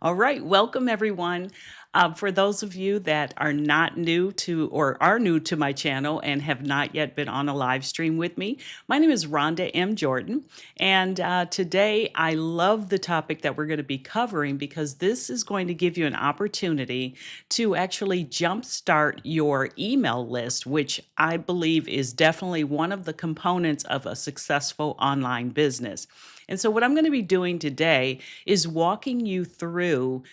All right, welcome everyone. For those of you that are not new to or are new to my channel and have not yet been on a live stream with me, my name is Rhonda M. Jordan. And today I love the topic that we're going to be covering because this is going to give you an opportunity to actually jumpstart your email list, which I believe is definitely one of the components of a successful online business. And so, what I'm going to be doing today is walking you through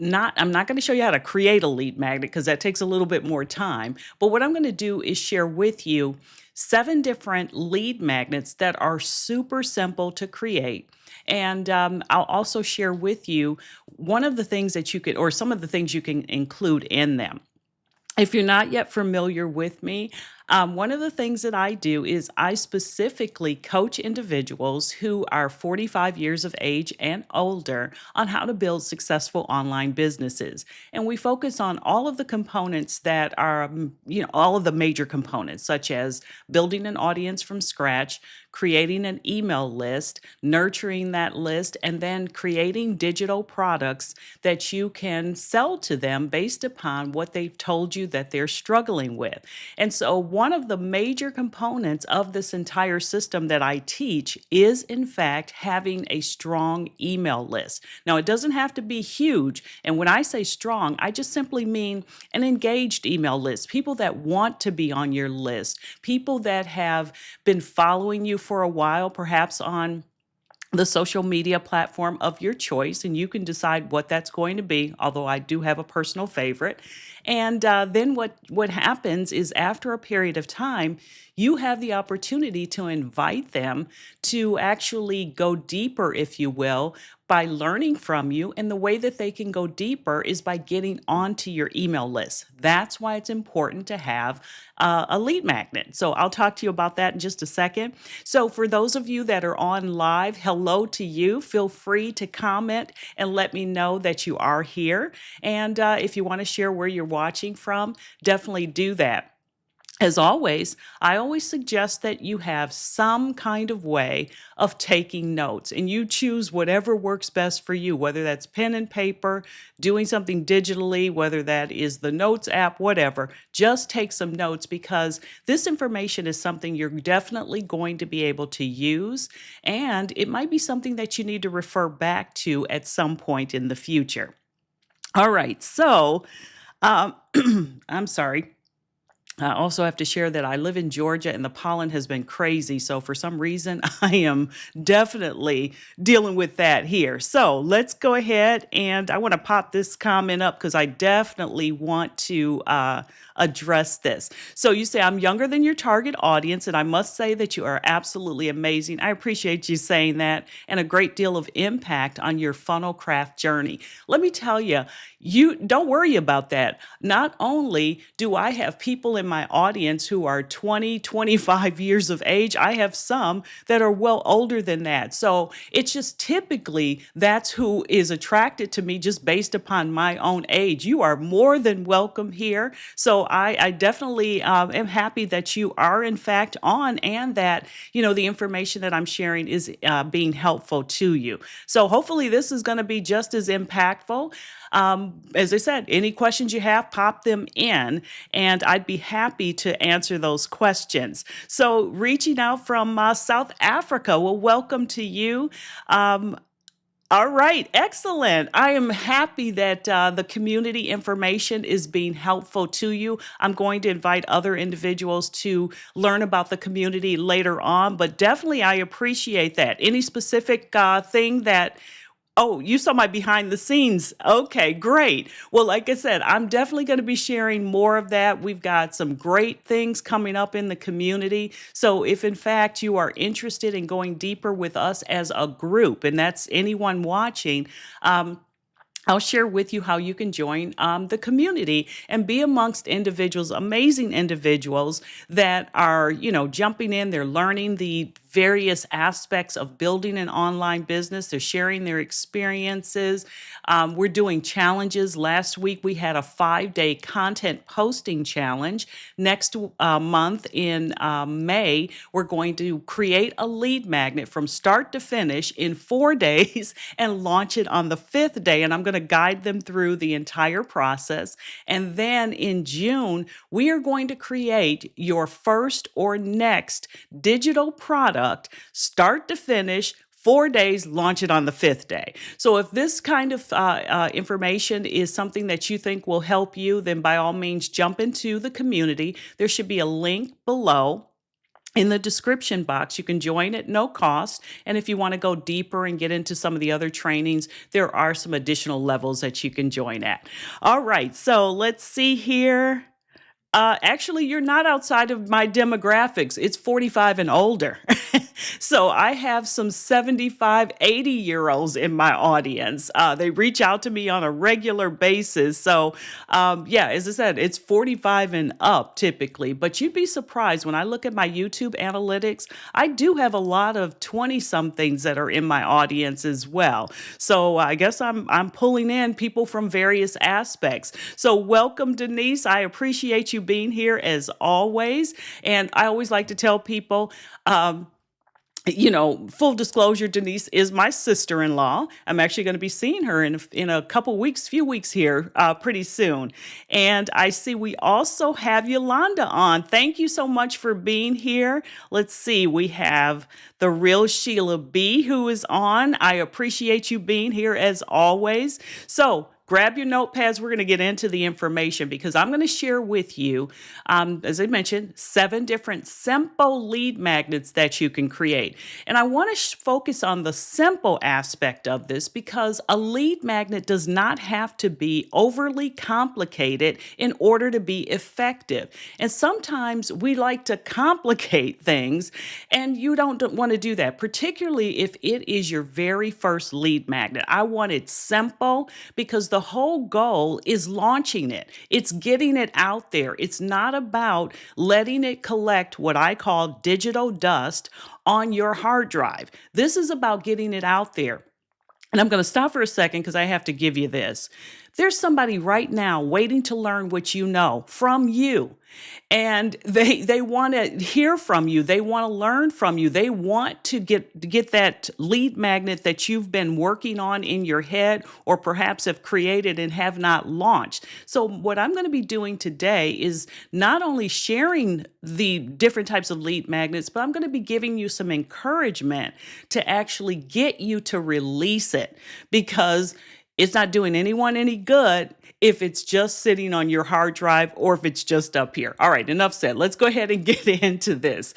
I'm not going to show you how to create a lead magnet because that takes a little bit more time. But what I'm going to do is share with you 7 different lead magnets that are super simple to create. And I'll also share with you one of the things that you could, or some of the things you can include in them. If you're not yet familiar with me, one of the things that I do is I specifically coach individuals who are 45 years of age and older on how to build successful online businesses. And we focus on all of the components that are, all of the major components, such as building an audience from scratch, creating an email list, nurturing that list, and then creating digital products that you can sell to them based upon what they've told you that they're struggling with. And so, one of the major components of this entire system that I teach is, in fact, having a strong email list. Now, it doesn't have to be huge. And when I say strong, I just simply mean an engaged email list, people that want to be on your list, people that have been following you for a while, perhaps on the social media platform of your choice, and you can decide what that's going to be. Although I do have a personal favorite, and then what happens is after a period of time, you have the opportunity to invite them to actually go deeper, if you will, by learning from you. And the way that they can go deeper is by getting onto your email list. That's why it's important to have a lead magnet. So I'll talk to you about that in just a second. So for those of you that are on live, hello to you. Feel free to comment and let me know that you are here. And if you want to share where you're watching from, definitely do that. As always, I always suggest that you have some kind of way of taking notes, and you choose whatever works best for you, whether that's pen and paper, doing something digitally, whether that is the notes app, whatever. Just take some notes because this information is something you're definitely going to be able to use, and it might be something that you need to refer back to at some point in the future. All right, so um, I'm sorry. I also have to share that I live in Georgia and the pollen has been crazy. So, for some reason, I am definitely dealing with that here. So, let's go ahead and I want to pop this comment up because I definitely want to address this. So, you say, I'm younger than your target audience, and I must say that you are absolutely amazing. I appreciate you saying that, and a great deal of impact on your funnel craft journey. Let me tell you, you don't worry about that. Not only do I have people in my audience who are 20, 25 years of age, I have some that are well older than that. So it's just typically that's who is attracted to me just based upon my own age. You are more than welcome here. So I definitely am happy that you are in fact on and that, the information that I'm sharing is being helpful to you. So hopefully this is going to be just as impactful. As I said, any questions you have, pop them in, and I'd be happy to answer those questions. So, reaching out from South Africa, well, welcome to you. Um, all right, excellent. I am happy that the community information is being helpful to you. I'm going to invite other individuals to learn about the community later on, but definitely I appreciate that. Any specific thing that Oh, you saw my behind the scenes. Okay, great. Well, like I said, I'm definitely going to be sharing more of that. We've got some great things coming up in the community. So, if in fact you are interested in going deeper with us as a group, and that's anyone watching, I'll share with you how you can join the community and be amongst individuals, amazing individuals that are, jumping in. They're learning the various aspects of building an online business. They're sharing their experiences. We're doing challenges. Last week, we had a 5-day content posting challenge. Next month in May, we're going to create a lead magnet from start to finish in 4 days and launch it on the 5th day. And I'm going to guide them through the entire process. And then in June, we are going to create your first or next digital product, start to finish. 4 days, launch it on the fifth day. So, if this kind of information is something that you think will help you, then by all means, jump into the community. There should be a link below in the description box. You can join at no cost. And if you want to go deeper and get into some of the other trainings, there are some additional levels that you can join at. All right, so let's see here. Actually, you're not outside of my demographics. It's 45 and older. So I have some 75, 80-year-olds in my audience. They reach out to me on a regular basis. So, yeah, as I said, it's 45 and up typically. But you'd be surprised when I look at my YouTube analytics, I do have a lot of 20-somethings that are in my audience as well. So I guess I'm pulling in people from various aspects. So welcome, Denise. I appreciate you being here as always. And I always like to tell people, full disclosure, Denise is my sister-in-law. I'm actually going to be seeing her in a couple weeks, few weeks here pretty soon. And I see we also have Yolanda on. Thank you so much for being here. Let's see, we have the real Sheila B who is on. I appreciate you being here as always. So grab your notepads. We're going to get into the information because I'm going to share with you, as I mentioned, 7 different simple lead magnets that you can create. And I want to focus on the simple aspect of this because a lead magnet does not have to be overly complicated in order to be effective. And sometimes we like to complicate things, and you don't want to do that, particularly if it is your very first lead magnet. I want it simple because the whole goal is launching it. It's getting it out there. It's not about letting it collect what I call digital dust on your hard drive. This is about getting it out there. And I'm going to stop for a second because I have to give you this. There's somebody right now waiting to learn what you know from you. And they want to hear from you. They want to learn from you. They want to get that lead magnet that you've been working on in your head or perhaps have created and have not launched. So what I'm going to be doing today is not only sharing the different types of lead magnets, but I'm going to be giving you some encouragement to actually get you to release it because it's not doing anyone any good if it's just sitting on your hard drive or if it's just up here. All right, enough said. Let's go ahead and get into this.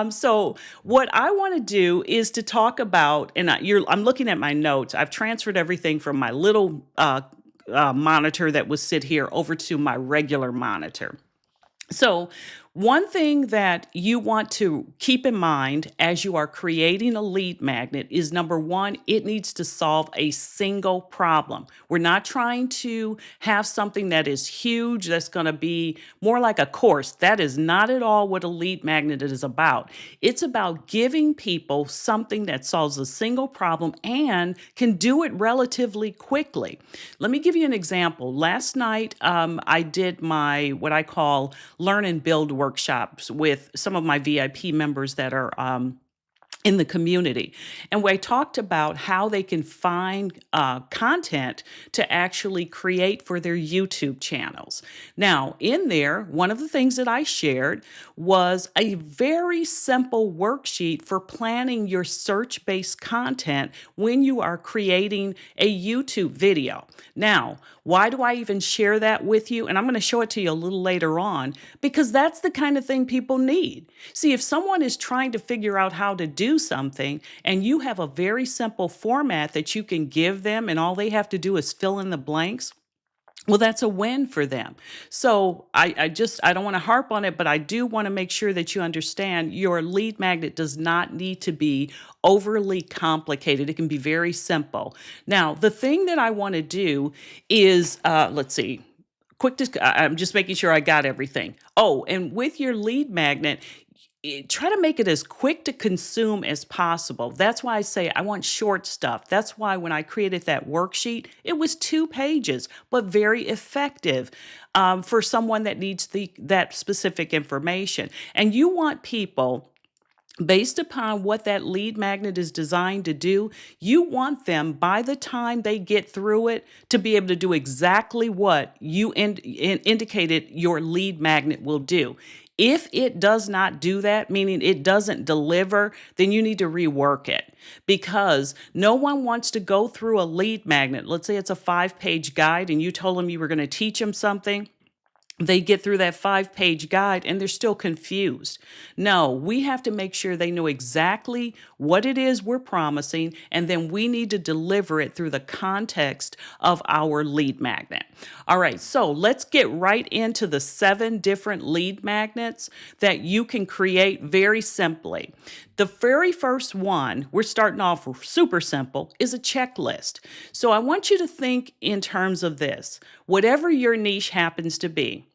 So what I want to do is to talk about, and I'm looking at my notes. I've transferred everything from my little monitor that was sit here over to my regular monitor. So one thing that you want to keep in mind as you are creating a lead magnet is number one, it needs to solve a single problem. We're not trying to have something that is huge, that's going to be more like a course. That is not at all what a lead magnet is about. It's about giving people something that solves a single problem and can do it relatively quickly. Let me give you an example. Last night, I did my what I call learn and build workshops with some of my VIP members that are in the community. And we talked about how they can find content to actually create for their YouTube channels. Now, in there, one of the things that I shared was a very simple worksheet for planning your search-based content when you are creating a YouTube video. Now, why do I even share that with you? And I'm going to show it to you a little later on because that's the kind of thing people need. See, if someone is trying to figure out how to do something and you have a very simple format that you can give them and all they have to do is fill in the blanks, well, that's a win for them. So I don't want to harp on it, but I do want to make sure that you understand your lead magnet does not need to be overly complicated. It can be very simple. Now, the thing that I want to do is, let's see, I'm just making sure I got everything. Oh, and with your lead magnet, try to make it as quick to consume as possible. That's why I say I want short stuff. That's why when I created that worksheet, it was 2 pages, but very effective for someone that needs that specific information. And you want people Based upon what that lead magnet is designed to do, you want them by the time they get through it to be able to do exactly what you indicated your lead magnet will do. If it does not do that, meaning it doesn't deliver, then you need to rework it because no one wants to go through a lead magnet. Let's say it's a 5-page guide and you told them you were going to teach them something. They get through that 5-page guide and they're still confused. No, we have to make sure they know exactly what it is we're promising, and then we need to deliver it through the context of our lead magnet. All right, so let's get right into the 7 different lead magnets that you can create very simply. The very first one, we're starting off super simple, is a checklist. So I want you to think in terms of this. Whatever your niche happens to be,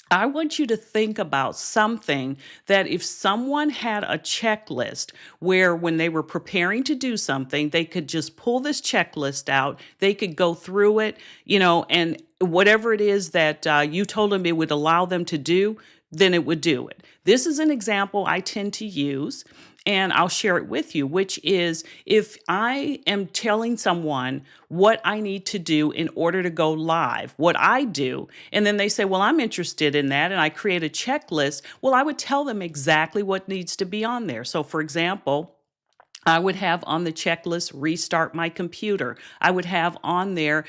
I want you to think about something that if someone had a checklist where when they were preparing to do something, they could just pull this checklist out, they could go through it, and whatever it is that you told them it would allow them to do, then it would do it. This is an example I tend to use. And I'll share it with you, which is if I am telling someone what I need to do in order to go live, what I do, and then they say, well, I'm interested in that, and I create a checklist, well, I would tell them exactly what needs to be on there. So, for example, I would have on the checklist, restart my computer. I would have on there,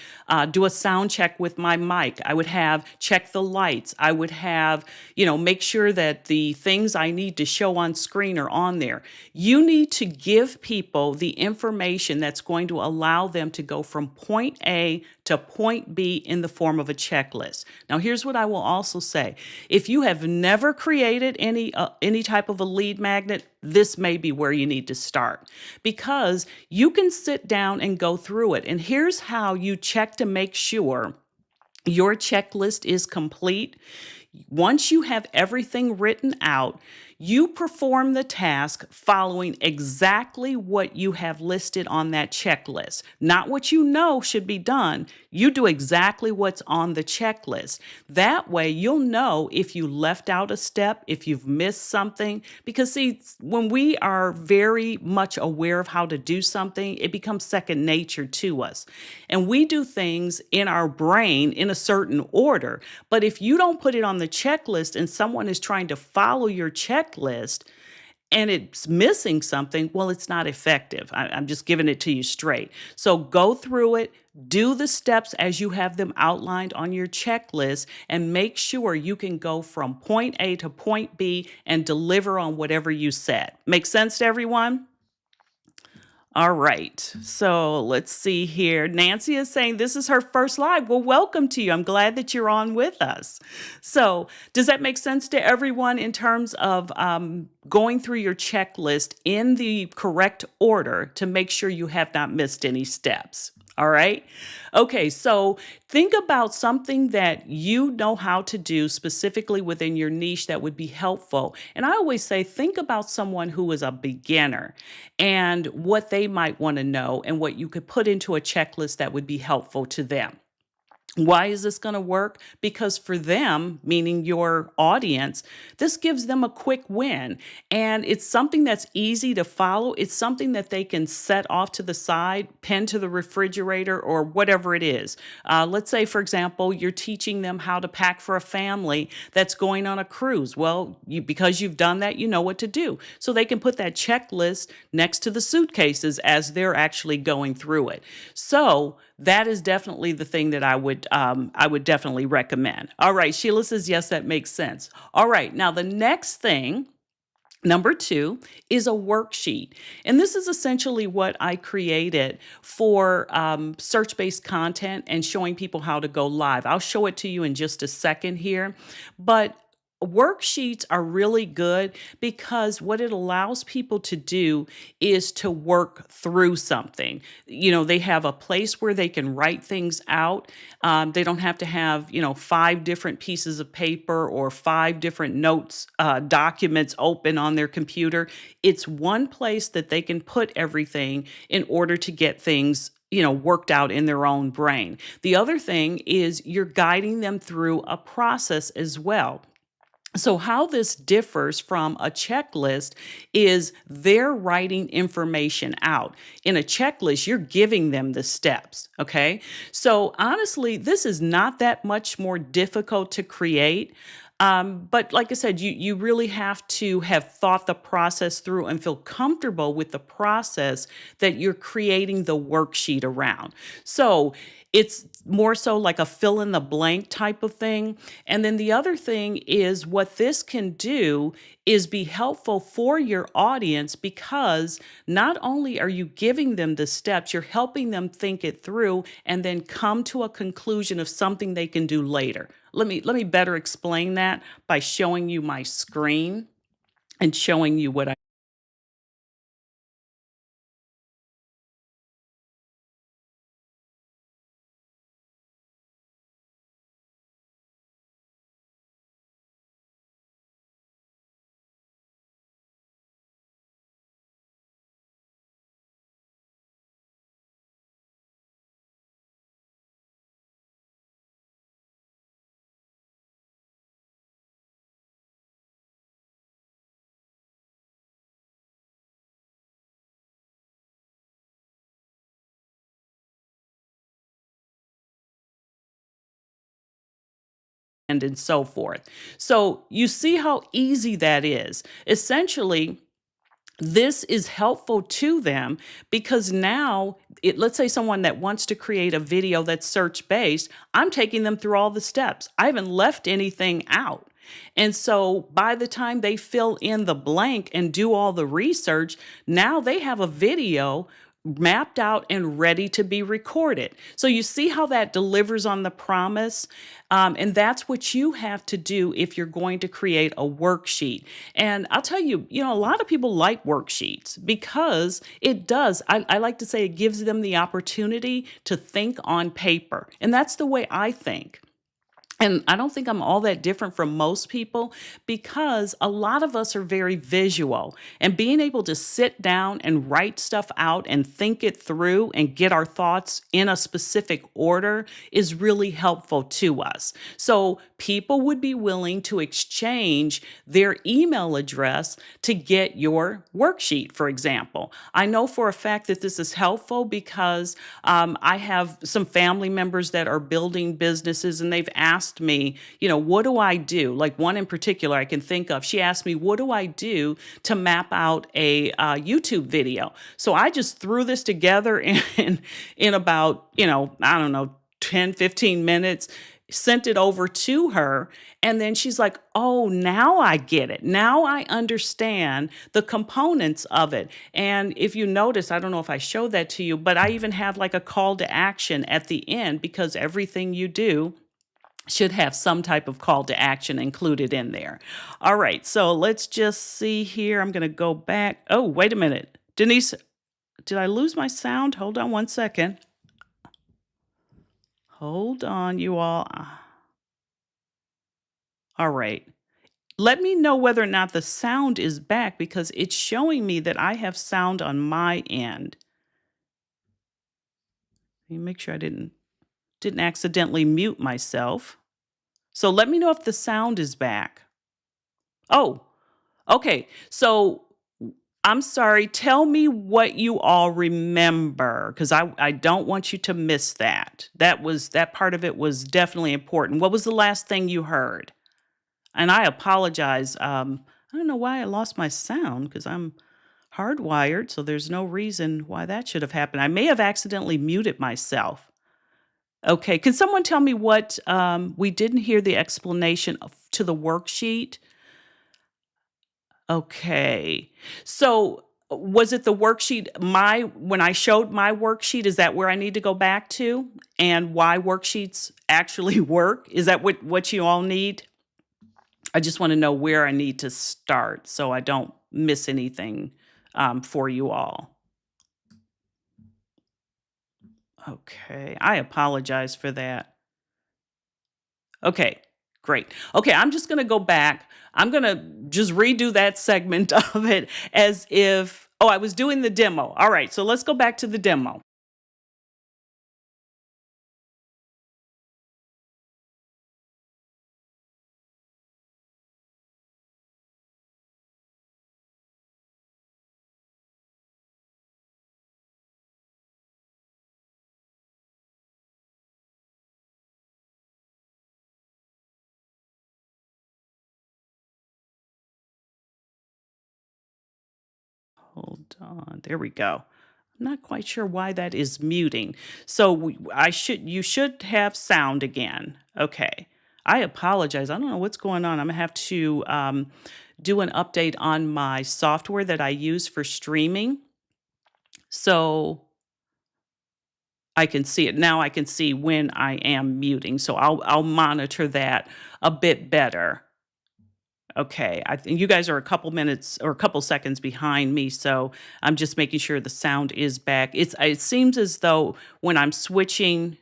do a sound check with my mic. I would have check the lights. I would have, make sure that the things I need to show on screen are on there. You need to give people the information that's going to allow them to go from point A to point B in the form of a checklist. Now, here's what I will also say. If you have never created any type of a lead magnet, this may be where you need to start because you can sit down and go through it. And here's how you check to make sure your checklist is complete. Once you have everything written out, you perform the task following exactly what you have listed on that checklist, not what you know should be done. You do exactly what's on the checklist. That way, you'll know if you left out a step, if you've missed something. Because, see, when we are very much aware of how to do something, it becomes second nature to us. And we do things in our brain in a certain order. But if you don't put it on the checklist and someone is trying to follow your checklist, and it's missing something, well, it's not effective. I'm just giving it to you straight. So go through it, do the steps as you have them outlined on your checklist, and make sure you can go from point A to point B and deliver on whatever you said. Make sense to everyone? All right. So let's see here. Nancy is saying this is her first live. Well, welcome to you. I'm glad that you're on with us. So, does that make sense to everyone in terms of going through your checklist in the correct order to make sure you have not missed any steps? All right. Okay. So think about something that you know how to do specifically within your niche that would be helpful. And I always say, think about someone who is a beginner and what they might want to know and what you could put into a checklist that would be helpful to them. Why is this going to work? Because for them, meaning your audience, this gives them a quick win. And it's something that's easy to follow. It's something that they can set off to the side, pin to the refrigerator, or whatever it is. Let's say, for example, you're teaching them how to pack for a family that's going on a cruise. Well, because you've done that, you know what to do. So they can put that checklist next to the suitcases as they're actually going through it. So that is definitely the thing that I would definitely recommend. All right, Sheila says, yes, that makes sense. All right, now the next thing, number 2, is a worksheet. And this is essentially what I created for search-based content and showing people how to go live. I'll show it to you in just a second here, but worksheets are really good because what it allows people to do is to work through something. They have a place where they can write things out. They don't have to have, 5 different pieces of paper or 5 different notes, documents open on their computer. It's one place that they can put everything in order to get things worked out in their own brain. The other thing is you're guiding them through a process as well. So, how this differs from a checklist is they're writing information out. In a checklist, you're giving them the steps. Okay. So, honestly, this is not that much more difficult to create. But like I said, you really have to have thought the process through and feel comfortable with the process that you're creating the worksheet around. So, it's more so like a fill in the blank type of thing. And then the other thing is what this can do is be helpful for your audience because not only are you giving them the steps, you're helping them think it through and then come to a conclusion of something they can do later. Let me better explain that by showing you my screen and showing you what I and so forth. So you see how easy that is. Essentially, this is helpful to them because now let's say someone that wants to create a video that's search based, I'm taking them through all the steps. I haven't left anything out. And so by the time they fill in the blank and do all the research, now they have a video mapped out and ready to be recorded. So you see how that delivers on the promise. And that's what you have to do if you're going to create a worksheet. And I'll tell you, a lot of people like worksheets because it does. I like to say it gives them the opportunity to think on paper. And that's the way I think. And I don't think I'm all that different from most people because a lot of us are very visual. And being able to sit down and write stuff out and think it through and get our thoughts in a specific order is really helpful to us. So people would be willing to exchange their email address to get your worksheet, for example. I know for a fact that this is helpful because I have some family members that are building businesses and they've asked me, what do I do? Like one in particular I can think of, she asked me, what do I do to map out a YouTube video? So I just threw this together in about, I don't know, 10, 15 minutes, sent it over to her. And then she's like, oh, now I get it. Now I understand the components of it. And if you notice, I don't know if I showed that to you, but I even have like a call to action at the end because everything you do should have some type of call to action included in there. All right, so let's just see here. I'm going to go back. Oh, wait a minute. Denise, did I lose my sound? Hold on one second. Hold on, you all. All right. Let me know whether or not the sound is back because it's showing me that I have sound on my end. Let me make sure I didn't accidentally mute myself. So let me know if the sound is back. Oh, okay. So I'm sorry. Tell me what you all remember because I don't want you to miss that. That part of it was definitely important. What was the last thing you heard? And I apologize. I don't know why I lost my sound because I'm hardwired, so there's no reason why that should have happened. I may have accidentally muted myself. Okay, can someone tell me what we didn't hear the explanation to the worksheet? Okay. So was it the worksheet my when I showed my worksheet, is that where I need to go back to? And why worksheets actually work? Is that what you all need? I just want to know where I need to start so I don't miss anything for you all. Okay. I apologize for that. Okay, great. Okay, I'm just going to go back. I'm going to just redo that segment of it as if, oh, I was doing the demo. All right, so let's go back to the demo. on. There we go. I'm not quite sure why that is muting. So you should have sound again. Okay. I apologize. I don't know what's going on. I'm gonna have to do an update on my software that I use for streaming. So I can see it now. I can see when I am muting. So I'll monitor that a bit better. Okay, I think you guys are a couple minutes or a couple seconds behind me, so I'm just making sure the sound is back. It seems as though when I'm switching.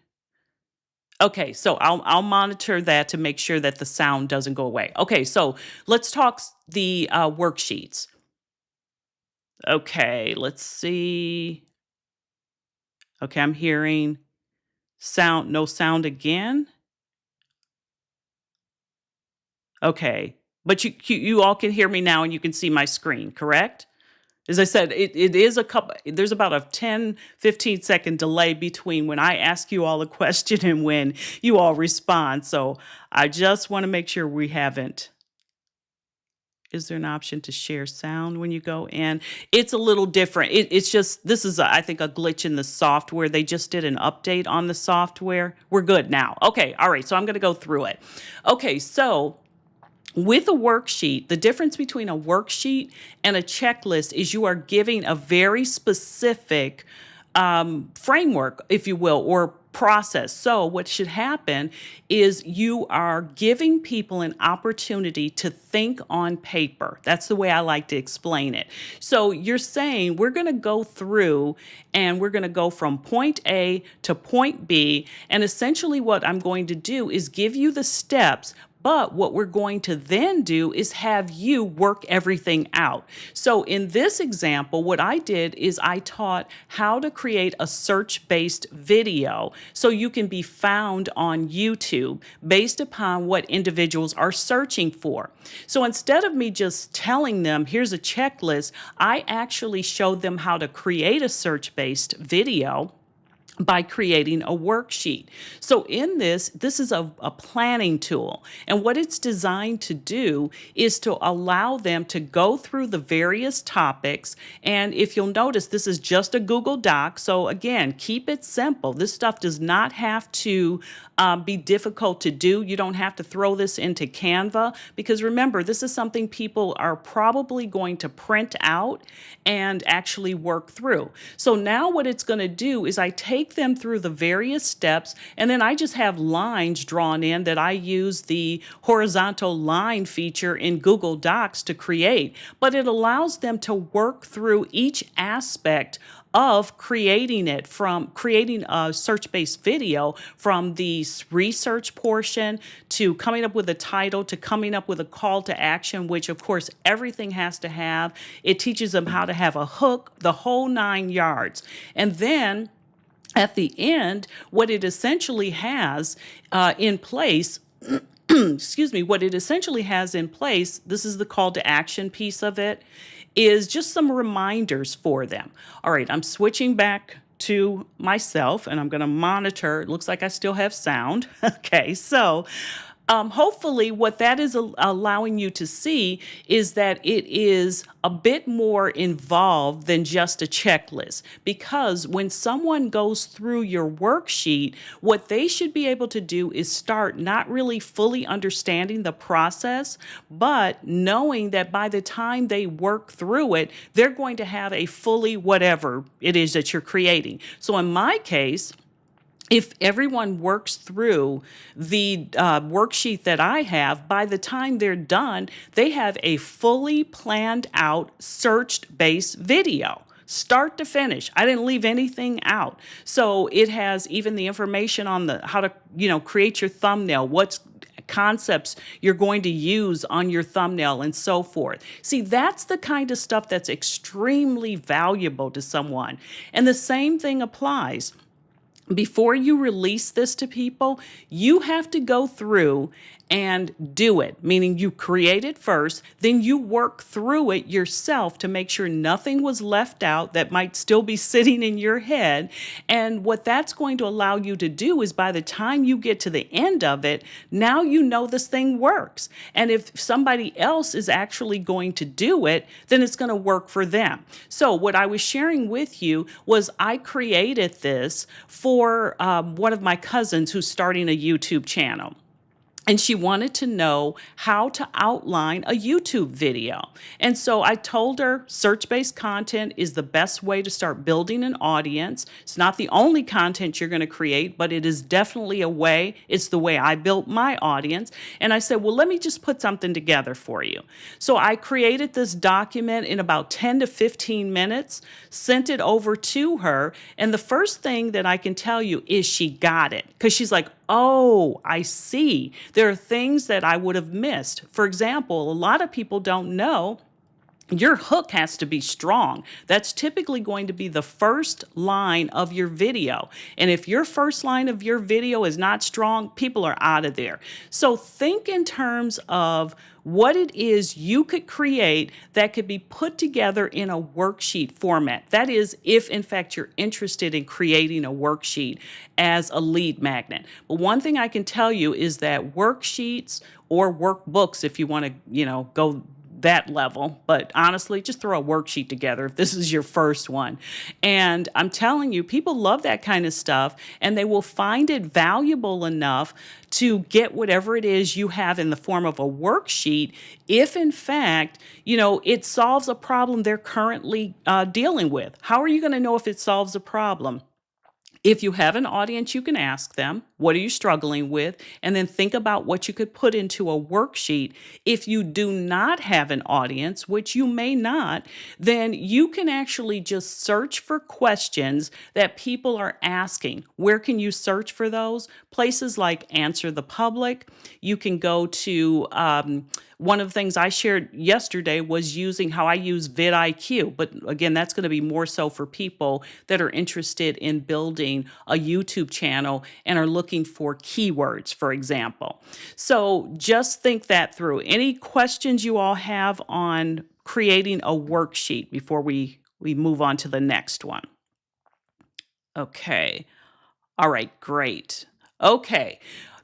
Okay, so I'll monitor that to make sure that the sound doesn't go away. Okay, so let's talk the worksheets. Okay, let's see. Okay, I'm hearing sound, no sound again. Okay, but you all can hear me now and you can see my screen, correct? As I said, it is a couple, there's about a 10-15 second delay between when I ask you all a question and when you all respond. So I just want to make sure we haven't. Is there an option to share sound when you go in? It's a little different. It's just, this is, I think, a glitch in the software. They just did an update on the software. We're good now. Okay, all right, so I'm going to go through it. Okay, so with a worksheet, the difference between a worksheet and a checklist is you are giving a very specific framework, if you will, or process. So, what should happen is you are giving people an opportunity to think on paper. That's the way I like to explain it. So, you're saying we're going to go through and we're going to go from point A to point B. And essentially, what I'm going to do is give you the steps. But what we're going to then do is have you work everything out. So in this example, what I did is I taught how to create a search-based video so you can be found on YouTube based upon what individuals are searching for. So instead of me just telling them, here's a checklist, I actually showed them how to create a search-based video by creating a worksheet. So in this is a planning tool. And what it's designed to do is to allow them to go through the various topics. And if you'll notice, this is just a Google Doc. So again, keep it simple. This stuff does not have to be difficult to do. You don't have to throw this into Canva because remember, this is something people are probably going to print out and actually work through. So now what it's going to do is I take them through the various steps and then I just have lines drawn in that I use the horizontal line feature in Google Docs to create, but it allows them to work through each aspect of creating a search-based video from the research portion to coming up with a title to coming up with a call to action, which of course everything has to have. It teaches them how to have a hook, the whole 9 yards. And then at the end, what it essentially has in place excuse me, what it essentially has in place, this is the call to action piece of it, is just some reminders for them. All right, I'm switching back to myself and I'm going to monitor. It looks like I still have sound. Okay, so hopefully what that is allowing you to see is that it is a bit more involved than just a checklist. Because when someone goes through your worksheet, what they should be able to do is start not really fully understanding the process, but knowing that by the time they work through it, they're going to have a fully whatever it is that you're creating. So in my case, if everyone works through the worksheet that I have, by the time they're done, they have a fully planned out search-based video. Start to finish. I didn't leave anything out. So it has even the information on the how to, create your thumbnail, what's concepts you're going to use on your thumbnail and so forth. See, that's the kind of stuff that's extremely valuable to someone. And the same thing applies. before you release this to people, you have to go through and do it, meaning you create it first, then you work through it yourself to make sure nothing was left out that might still be sitting in your head. And what that's going to allow you to do is by the time you get to the end of it, now you know this thing works. And if somebody else is actually going to do it, then it's going to work for them. So what I was sharing with you was I created this for one of my cousins who's starting a YouTube channel. And she wanted to know how to outline a YouTube video. And so I told her search-based content is the best way to start building an audience. It's not the only content you're going to create, but it is definitely a way. It's the way I built my audience. And I said, well, let me just put something together for you. So I created this document in about 10 to 15 minutes, sent it over to her. And the first thing that I can tell you is she got it, because she's like, oh, I see. There are things that I would have missed. For example, a lot of people don't know your hook has to be strong. That's typically going to be the first line of your video. And if your first line of your video is not strong, people are out of there. So think in terms of what it is you could create that could be put together in a worksheet format. That is, if in fact you're interested in creating a worksheet as a lead magnet. But one thing I can tell you is that worksheets or workbooks, if you want to, go that level, but honestly, just throw a worksheet together if this is your first one. And I'm telling you, people love that kind of stuff, and they will find it valuable enough to get whatever it is you have in the form of a worksheet if in fact, it solves a problem they're currently dealing with. How are you going to know if it solves a problem? If you have an audience, you can ask them, what are you struggling with? And then think about what you could put into a worksheet. If you do not have an audience, which you may not, then you can actually just search for questions that people are asking. Where can you search for those? Places like Answer the Public. You can go to one of the things I shared yesterday was using how I use vidIQ. But again, that's going to be more so for people that are interested in building a YouTube channel and are looking for keywords, for example. So just think that through. Any questions you all have on creating a worksheet before we move on to the next one? Okay. All right, great. Okay.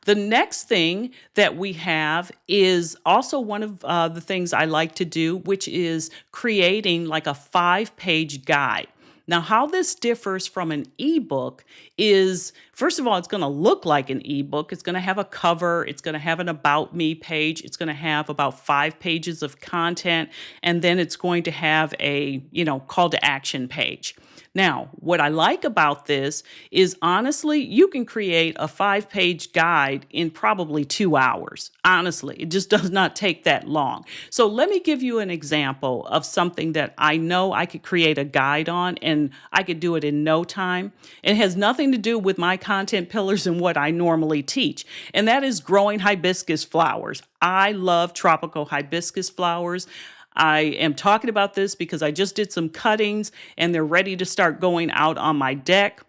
The next thing that we have is also one of the things I like to do, which is creating like a 5-page guide. Now, how this differs from an ebook is, first of all, it's going to look like an ebook. It's going to have a cover. It's going to have an About Me page. It's going to have about 5 pages of content. And then it's going to have a, call to action page. Now, what I like about this is honestly, you can create a 5-page guide in probably 2 hours. Honestly, it just does not take that long. So let me give you an example of something that I know I could create a guide on, and I could do it in no time. It has nothing to do with my content pillars and what I normally teach, and that is growing hibiscus flowers. I love tropical hibiscus flowers. I am talking about this because I just did some cuttings and they're ready to start going out on my deck.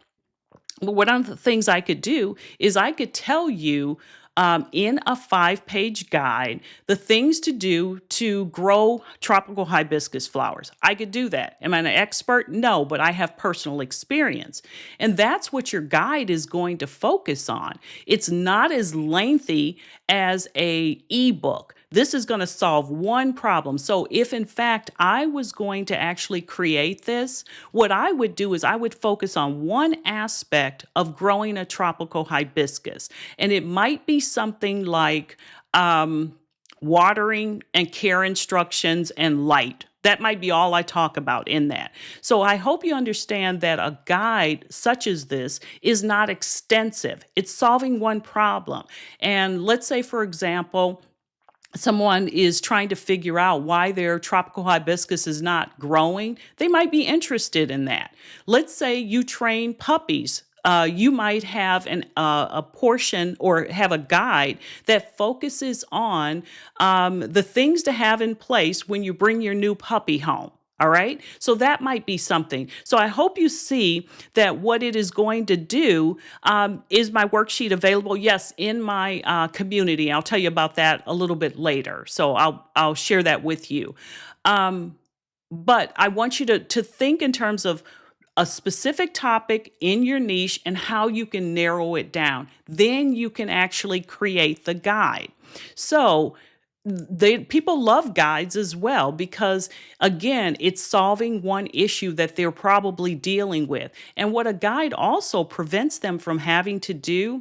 But one of the things I could do is I could tell you in a 5-page guide the things to do to grow tropical hibiscus flowers. I could do that. Am I an expert? No, but I have personal experience. And that's what your guide is going to focus on. It's not as lengthy as an ebook. This is going to solve one problem. So if in fact I was going to actually create this, what I would do is I would focus on one aspect of growing a tropical hibiscus. And it might be something like watering and care instructions and light. That might be all I talk about in that. So I hope you understand that a guide such as this is not extensive. It's solving one problem. And let's say, for example, someone is trying to figure out why their tropical hibiscus is not growing, they might be interested in that. Let's say you train puppies. You might have a portion or have a guide that focuses on the things to have in place when you bring your new puppy home. All right. So that might be something. So I hope you see that what it is going to do is my worksheet available? Yes, in my community. I'll tell you about that a little bit later. So I'll share that with you. Um, but I want you to think in terms of a specific topic in your niche and how you can narrow it down. Then you can actually create the guide. So people love guides as well because again it's solving one issue that they're probably dealing with, and what a guide also prevents them from having to do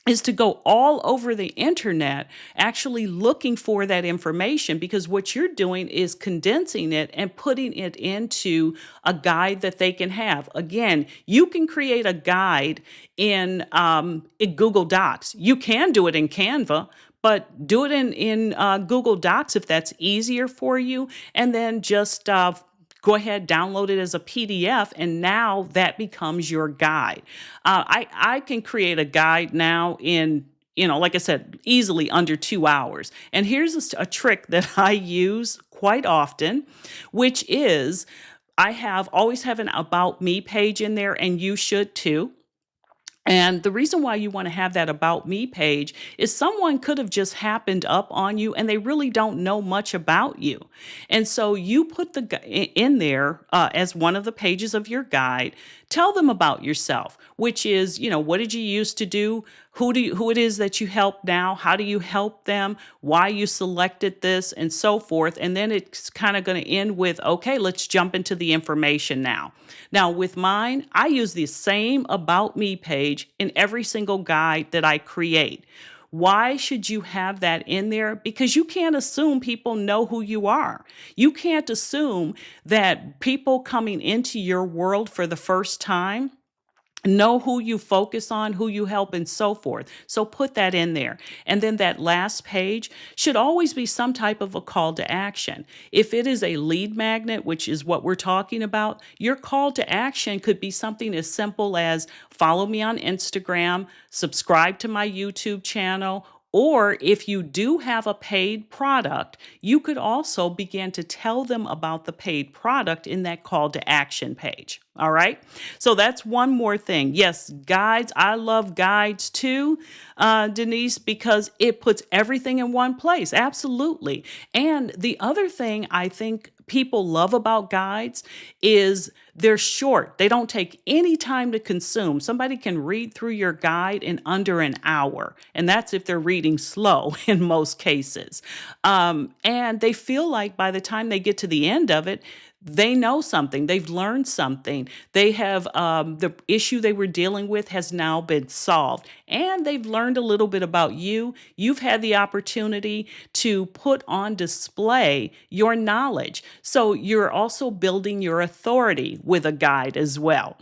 is to go all over the internet actually looking for that information, because what you're doing is condensing it and putting it into a guide that they can have. Again, you can create a guide in Google Docs. You can do it in Canva, but do it in Google Docs if that's easier for you, and then just go ahead, download it as a PDF, and now that becomes your guide. I can create a guide now in, like I said, easily under 2 hours. And here's a trick that I use quite often, which is always have an About Me page in there, and you should too. And the reason why you want to have that About Me page is someone could have just happened up on you and they really don't know much about you. And so you put in there as one of the pages of your guide. Tell them about yourself, which is, what did you used to do? Who it is that you help now? How do you help them? Why you selected this, and so forth. And then it's kind of going to end with, okay, let's jump into the information now. Now with mine, I use the same About Me page in every single guide that I create. Why should you have that in there? Because you can't assume people know who you are. You can't assume that people coming into your world for the first time know who you focus on, who you help, and so forth. So put that in there. And then that last page should always be some type of a call to action. If it is a lead magnet, which is what we're talking about, your call to action could be something as simple as follow me on Instagram, subscribe to my YouTube channel, or if you do have a paid product, you could also begin to tell them about the paid product in that call to action page. All right. So that's one more thing. Yes, guides. I love guides too, Denise, because it puts everything in one place. Absolutely. And the other thing I think people love about guides is they're short. They don't take any time to consume. Somebody can read through your guide in under an hour, and that's if they're reading slow in most cases. And they feel like by the time they get to the end of it, they know something, they've learned something, they have the issue they were dealing with has now been solved, and they've learned a little bit about you. You've had the opportunity to put on display your knowledge. So you're also building your authority with a guide as well.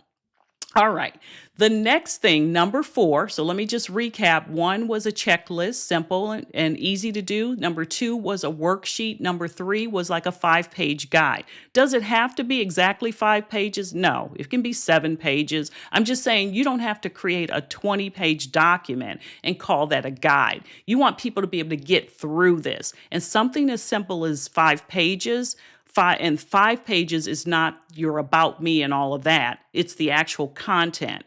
All right. The next thing, number 4, so let me just recap. 1 was a checklist, simple and easy to do. Number 2 was a worksheet. Number 3 was like a 5-page guide. Does it have to be exactly 5 pages? No, it can be 7 pages. I'm just saying you don't have to create a 20-page document and call that a guide. You want people to be able to get through this. And something as simple as 5 pages, 5 pages is not your About Me and all of that. It's the actual content.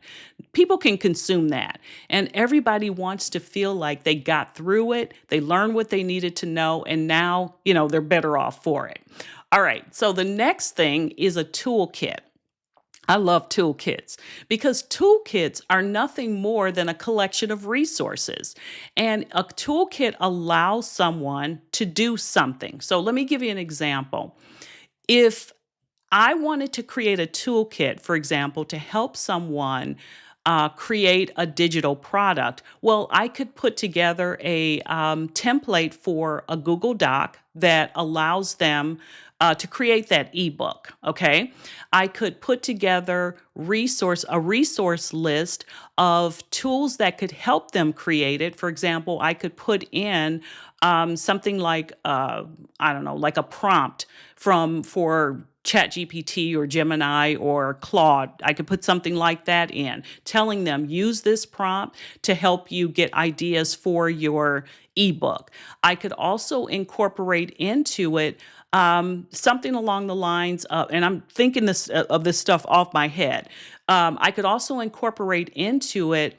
People can consume that. And everybody wants to feel like they got through it, they learned what they needed to know, and now, they're better off for it. All right, so the next thing is a toolkit. I love toolkits because toolkits are nothing more than a collection of resources. And a toolkit allows someone to do something. So let me give you an example. If I wanted to create a toolkit, for example, to help someone create a digital product, well, I could put together a template for a Google Doc that allows them to create that ebook. Okay, I could put together a resource list of tools that could help them create it. For example, I could put in something like I don't know, like a prompt for ChatGPT or Gemini or Claude. I could put something like that in, telling them use this prompt to help you get ideas for your ebook. I could also incorporate into it something along the lines of, and I'm thinking this of this stuff off my head. I could also incorporate into it,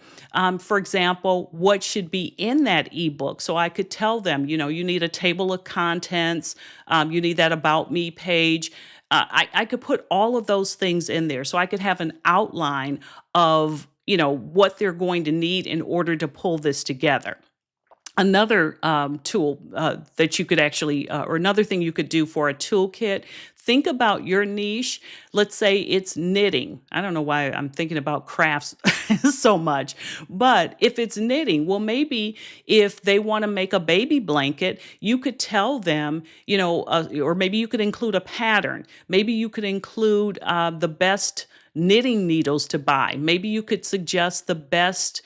for example, what should be in that ebook. So I could tell them, you need a table of contents, you need that about me page. I could put all of those things in there. So I could have an outline of, what they're going to need in order to pull this together. Another tool that you could actually, or another thing you could do for a toolkit, think about your niche. Let's say it's knitting. I don't know why I'm thinking about crafts so much, but if it's knitting, well, maybe if they want to make a baby blanket, you could tell them, or maybe you could include a pattern. Maybe you could include the best knitting needles to buy. Maybe you could suggest the best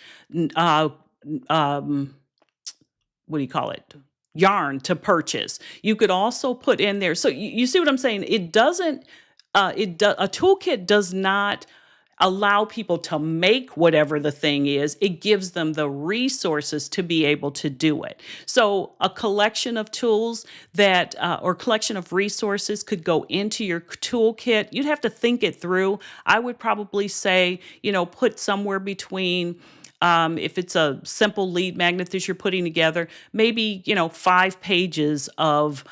um, what do you call it? Yarn to purchase. You could also put in there. So you see what I'm saying? It doesn't. A toolkit does not allow people to make whatever the thing is. It gives them the resources to be able to do it. So a collection of tools that, or collection of resources could go into your toolkit. You'd have to think it through. I would probably say, put somewhere between, if it's a simple lead magnet that you're putting together, maybe, 5 pages of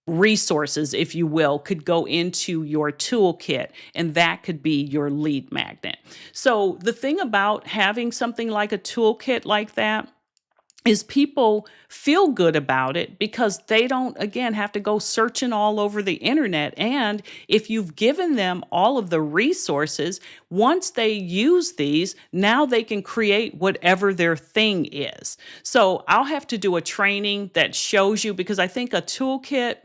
resources, if you will, could go into your toolkit, and that could be your lead magnet. So the thing about having something like a toolkit like that is people feel good about it because they don't, again, have to go searching all over the internet. And if you've given them all of the resources, once they use these, now they can create whatever their thing is. So I'll have to do a training that shows you, because I think a toolkit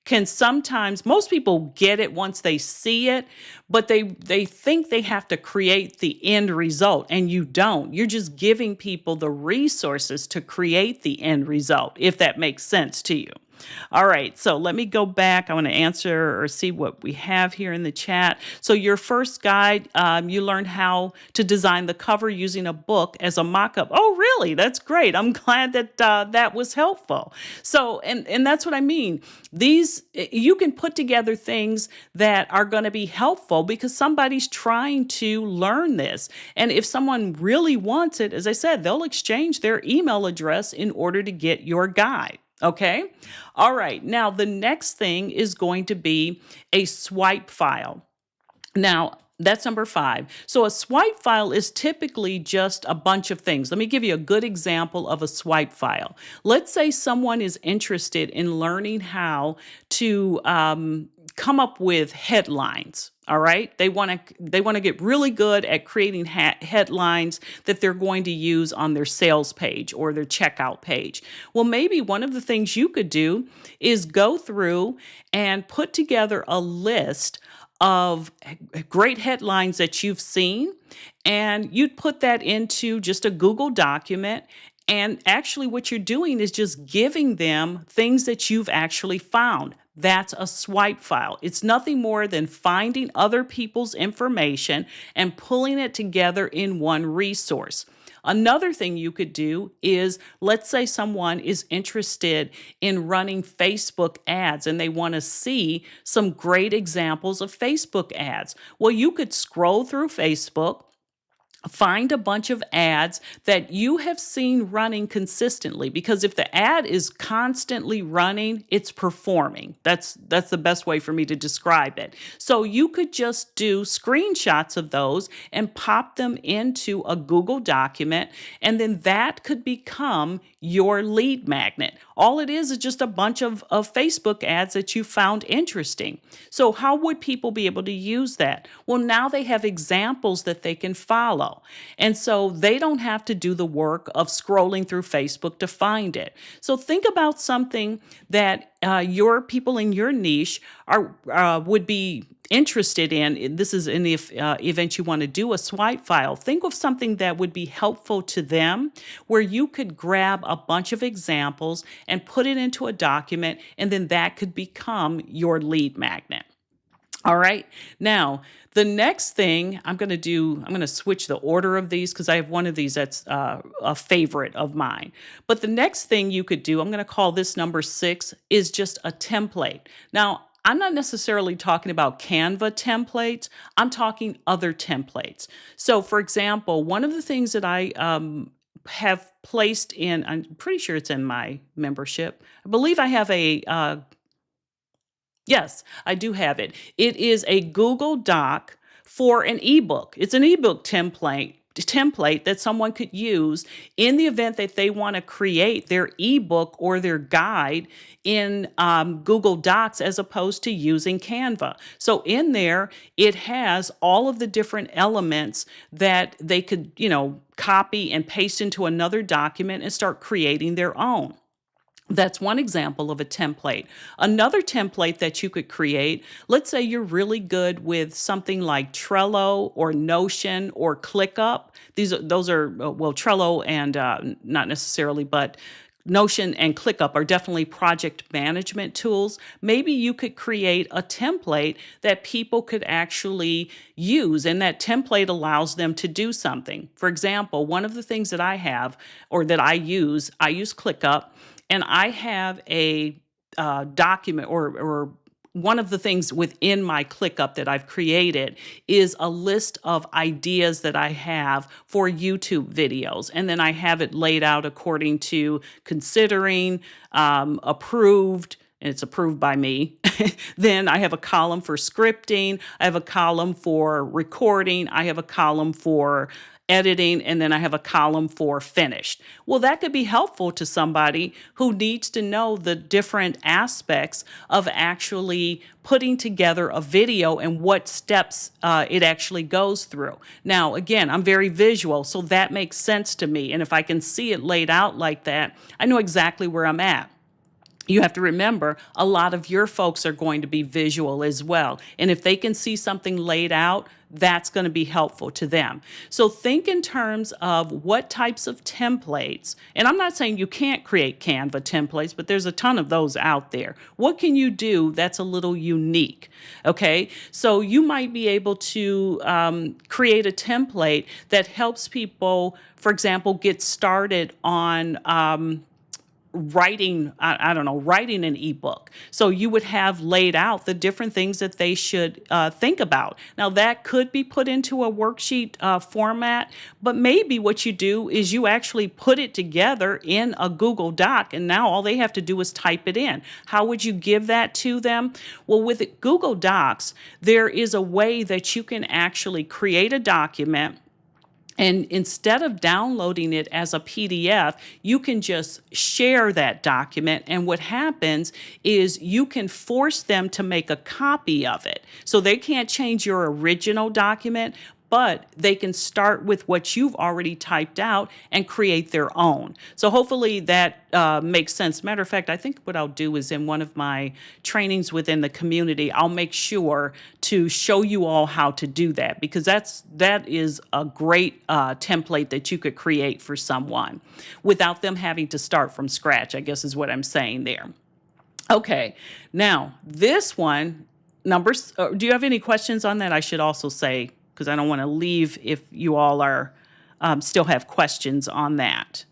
can sometimes, most people get it once they see it, but they think they have to create the end result, and you don't. You're just giving people the resources to create the end result, if that makes sense to you. All right, so let me go back. I want to answer or see what we have here in the chat. So your first guide, you learned how to design the cover using a book as a mock-up. Oh, really? That's great. I'm glad that that was helpful. So, and that's what I mean. You can put together things that are going to be helpful because somebody's trying to learn this. And if someone really wants it, as I said, they'll exchange their email address in order to get your guide. Okay. All right. Now, the next thing is going to be a swipe file. Now, that's number 5. So a swipe file is typically just a bunch of things. Let me give you a good example of a swipe file. Let's say someone is interested in learning how to come up with headlines. All right. They want to get really good at creating headlines that they're going to use on their sales page or their checkout page. Well, maybe one of the things you could do is go through and put together a list of great headlines that you've seen, and you'd put that into just a Google document. And actually, what you're doing is just giving them things that you've actually found. That's a swipe file. It's nothing more than finding other people's information and pulling it together in one resource. Another thing you could do is, let's say someone is interested in running Facebook ads and they want to see some great examples of Facebook ads. Well, you could scroll through Facebook, find a bunch of ads that you have seen running consistently, because if the ad is constantly running, it's performing. That's the best way for me to describe it. So you could just do screenshots of those and pop them into a Google document, and then that could become your lead magnet. All it is just a bunch of Facebook ads that you found interesting. So how would people be able to use that? Well, now they have examples that they can follow. And so they don't have to do the work of scrolling through Facebook to find it. So think about something that your people in your niche would be interested in. This is in the event you want to do a swipe file. Think of something that would be helpful to them, where you could grab a bunch of examples and put it into a document, and then that could become your lead magnet. All right. Now, the next thing I'm going to do, I'm going to switch the order of these because I have one of these that's a favorite of mine. But the next thing you could do, I'm going to call this number 6, is just a template. Now, I'm not necessarily talking about Canva templates. I'm talking other templates. So, for example, one of the things that I have placed in, I'm pretty sure it's in my membership. I believe I have a Yes, I do have it. It is a Google Doc for an ebook. It's an ebook template that someone could use in the event that they want to create their ebook or their guide in Google Docs as opposed to using Canva. So in there, it has all of the different elements that they could, copy and paste into another document and start creating their own. That's one example of a template. Another template that you could create, let's say you're really good with something like Trello or Notion or ClickUp. Those are well, Trello and not necessarily, but Notion and ClickUp are definitely project management tools. Maybe you could create a template that people could actually use, and that template allows them to do something. For example, one of the things that I have or that I use ClickUp, and I have a document or one of the things within my ClickUp that I've created is a list of ideas that I have for YouTube videos. And then I have it laid out according to considering, approved, and it's approved by me. Then I have a column for scripting. I have a column for recording. I have a column for editing, and then I have a column for finished. Well, that could be helpful to somebody who needs to know the different aspects of actually putting together a video and what steps it actually goes through. Now, again, I'm very visual, so that makes sense to me. And if I can see it laid out like that, I know exactly where I'm at. You have to remember a lot of your folks are going to be visual as well. And if they can see something laid out, that's going to be helpful to them. So think in terms of what types of templates, and I'm not saying you can't create Canva templates, but there's a ton of those out there. What can you do that's a little unique? Okay, so you might be able to create a template that helps people, for example, get started on writing, I don't know, writing an ebook. So you would have laid out the different things that they should think about. Now that could be put into a worksheet format, but maybe what you do is you actually put it together in a Google Doc, and now all they have to do is type it in. How would you give that to them? Well, with Google Docs, there is a way that you can actually create a document, and instead of downloading it as a PDF, you can just share that document. And what happens is you can force them to make a copy of it. So they can't change your original document, but they can start with what you've already typed out and create their own. So hopefully that makes sense. Matter of fact, I think what I'll do is in one of my trainings within the community, I'll make sure to show you all how to do that, because that is a great template that you could create for someone without them having to start from scratch, I guess is what I'm saying there. Okay, now this one, numbers, do you have any questions on that? I should also say, because I don't want to leave if you all are still have questions on that.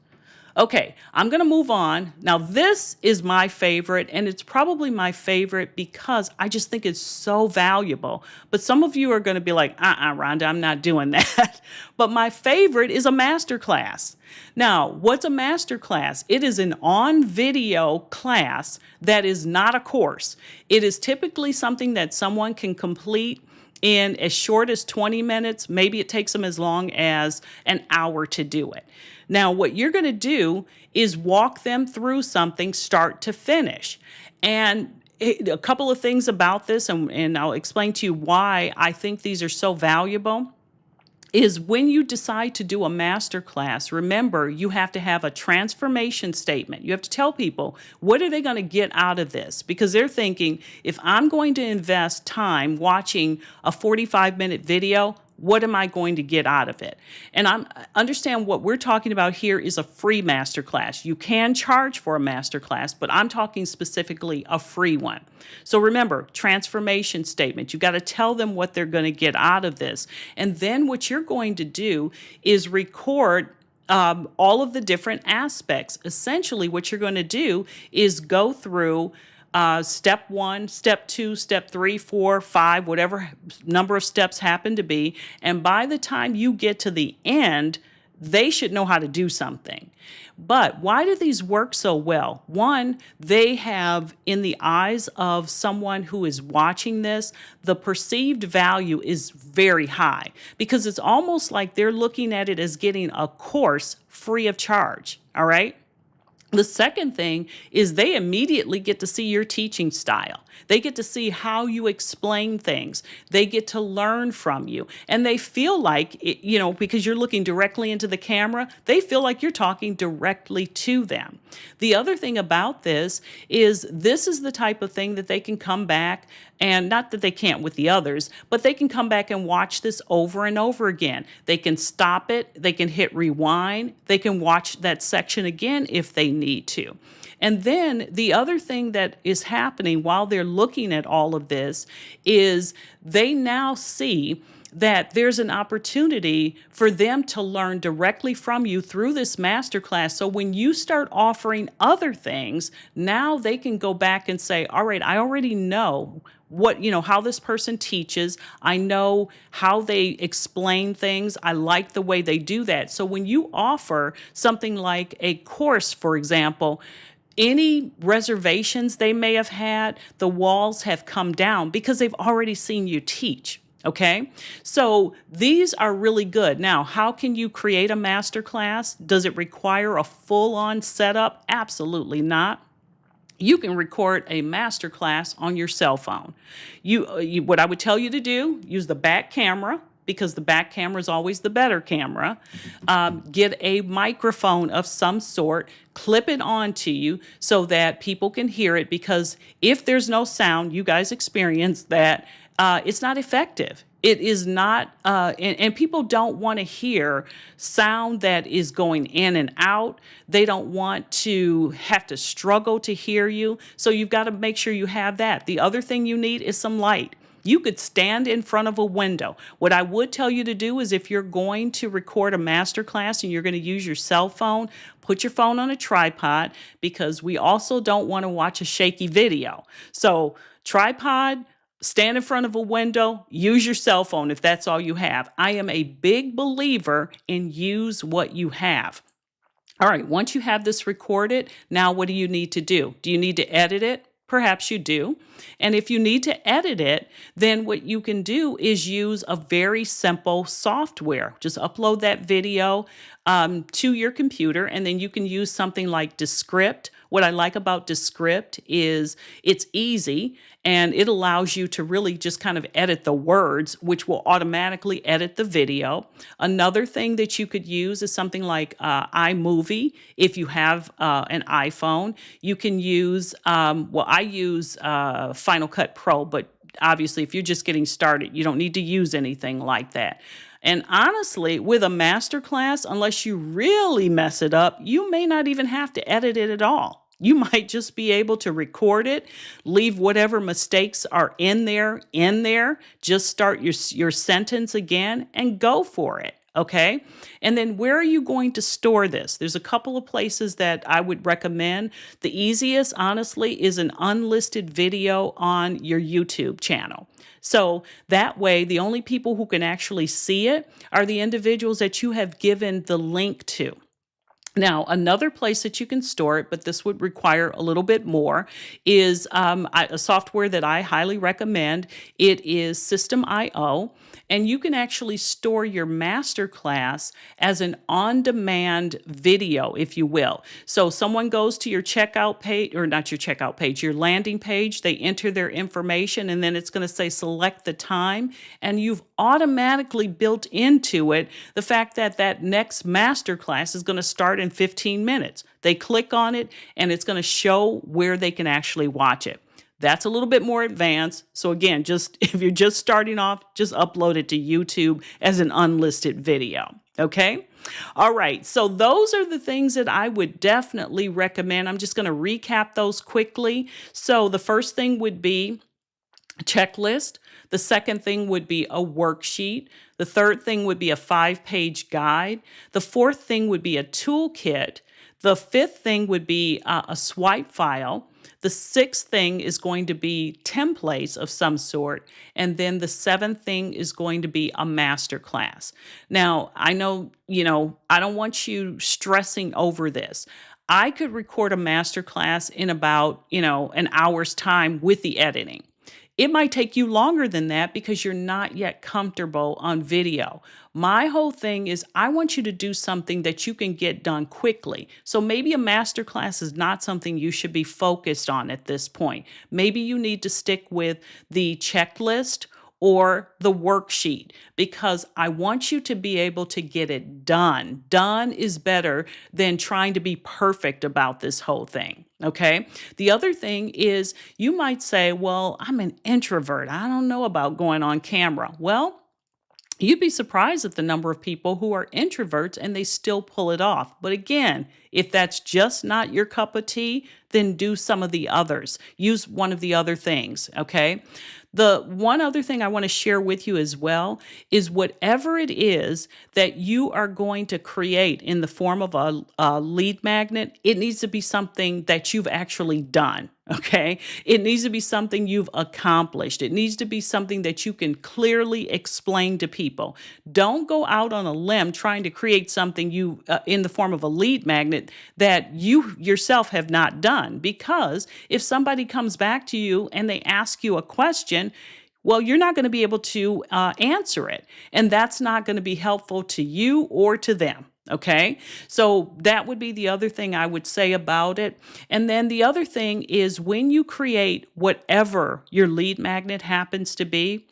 Okay, I'm going to move on. Now, this is my favorite, and it's probably my favorite because I just think it's so valuable. But some of you are going to be like, Rhonda, I'm not doing that. But my favorite is a masterclass. Now, what's a masterclass? It is an on-video class that is not a course. It is typically something that someone can complete in as short as 20 minutes. Maybe it takes them as long as an hour to do it. Now, what you're going to do is walk them through something start to finish. And a couple of things about this, and I'll explain to you why I think these are so valuable, is when you decide to do a master class, remember, you have to have a transformation statement. You have to tell people, what are they going to get out of this? Because they're thinking, if I'm going to invest time watching a 45-minute video, what am I going to get out of it? And understand what we're talking about here is a free masterclass. You can charge for a masterclass, but I'm talking specifically a free one. So remember, transformation statement. You got to tell them what they're going to get out of this. And then what you're going to do is record all of the different aspects. Essentially, what you're going to do is go through step 1, step 2, step 3, 4, 5, whatever number of steps happen to be. And by the time you get to the end, they should know how to do something. But why do these work so well? One, they have, in the eyes of someone who is watching this, the perceived value is very high because it's almost like they're looking at it as getting a course free of charge. All right. The second thing is they immediately get to see your teaching style. They get to see how you explain things. They get to learn from you. And they feel like, because you're looking directly into the camera, they feel like you're talking directly to them. The other thing about this is the type of thing that they can come back, and not that they can't with the others, but they can come back and watch this over and over again. They can stop it. They can hit rewind. They can watch that section again if they need to. And then the other thing that is happening while they're looking at all of this is they now see that there's an opportunity for them to learn directly from you through this masterclass. So when you start offering other things, now they can go back and say, all right, I already know how this person teaches. I know how they explain things. I like the way they do that. So when you offer something like a course, for example, any reservations they may have had, the walls have come down because they've already seen you teach. Okay, so these are really good. Now, how can you create a masterclass? Does it require a full-on setup? Absolutely not. You can record a masterclass on your cell phone. What I would tell you to do, use the back camera, because the back camera is always the better camera. Get a microphone of some sort, clip it onto you so that people can hear it, because if there's no sound, you guys experience that, it's not effective. It is not, and people don't want to hear sound that is going in and out. They don't want to have to struggle to hear you. So you've got to make sure you have that. The other thing you need is some light. You could stand in front of a window. What I would tell you to do is, if you're going to record a masterclass and you're going to use your cell phone, put your phone on a tripod, because we also don't want to watch a shaky video. So tripod, stand in front of a window, use your cell phone if that's all you have. I am a big believer in use what you have. All right, once you have this recorded, now what do you need to do? Do you need to edit it? Perhaps you do. And if you need to edit it, then what you can do is use a very simple software. Just upload that video to your computer, and then you can use something like Descript. What I like about Descript is it's easy, and it allows you to really just kind of edit the words, which will automatically edit the video. Another thing that you could use is something like iMovie. If you have an iPhone, you can use, I use Final Cut Pro, but obviously if you're just getting started, you don't need to use anything like that. And honestly, with a masterclass, unless you really mess it up, you may not even have to edit it at all. You might just be able to record it, leave whatever mistakes are in there, just start your sentence again and go for it. Okay. And then where are you going to store this? There's a couple of places that I would recommend. The easiest, honestly, is an unlisted video on your YouTube channel. So that way, the only people who can actually see it are the individuals that you have given the link to. Now, another place that you can store it, but this would require a little bit more, is a software that I highly recommend. It is System.io, and you can actually store your masterclass as an on-demand video, if you will. So someone goes to your checkout page, or not your checkout page, your landing page, they enter their information, and then it's going to say select the time, and you've automatically built into it the fact that that next masterclass is going to start in 15 minutes. They click on it, and it's going to show where they can actually watch it. That's a little bit more advanced. So again, just if you're just starting off, just upload it to YouTube as an unlisted video. Okay. All right. So those are the things that I would definitely recommend. I'm just going to recap those quickly. So the first thing would be checklist. The second thing would be a worksheet. The third thing would be a 5-page guide. The fourth thing would be a toolkit. The fifth thing would be a swipe file. The sixth thing is going to be templates of some sort. And then the seventh thing is going to be a master class. Now, I know, I don't want you stressing over this. I could record a master class in about, an hour's time with the editing. It might take you longer than that because you're not yet comfortable on video. My whole thing is I want you to do something that you can get done quickly. So maybe a master class is not something you should be focused on at this point. Maybe you need to stick with the checklist or the worksheet because I want you to be able to get it done. Done is better than trying to be perfect about this whole thing. Okay. The other thing is you might say, well, I'm an introvert. I don't know about going on camera. Well, you'd be surprised at the number of people who are introverts and they still pull it off. But again, if that's just not your cup of tea, then do some of the others. Use one of the other things, okay? The one other thing I want to share with you as well is whatever it is that you are going to create in the form of a lead magnet, it needs to be something that you've actually done. Okay. It needs to be something you've accomplished. It needs to be something that you can clearly explain to people. Don't go out on a limb trying to create something in the form of a lead magnet that you yourself have not done. Because if somebody comes back to you and they ask you a question, well, you're not going to be able to answer it. And that's not going to be helpful to you or to them. Okay, so that would be the other thing I would say about it. And then the other thing is when you create whatever your lead magnet happens to be,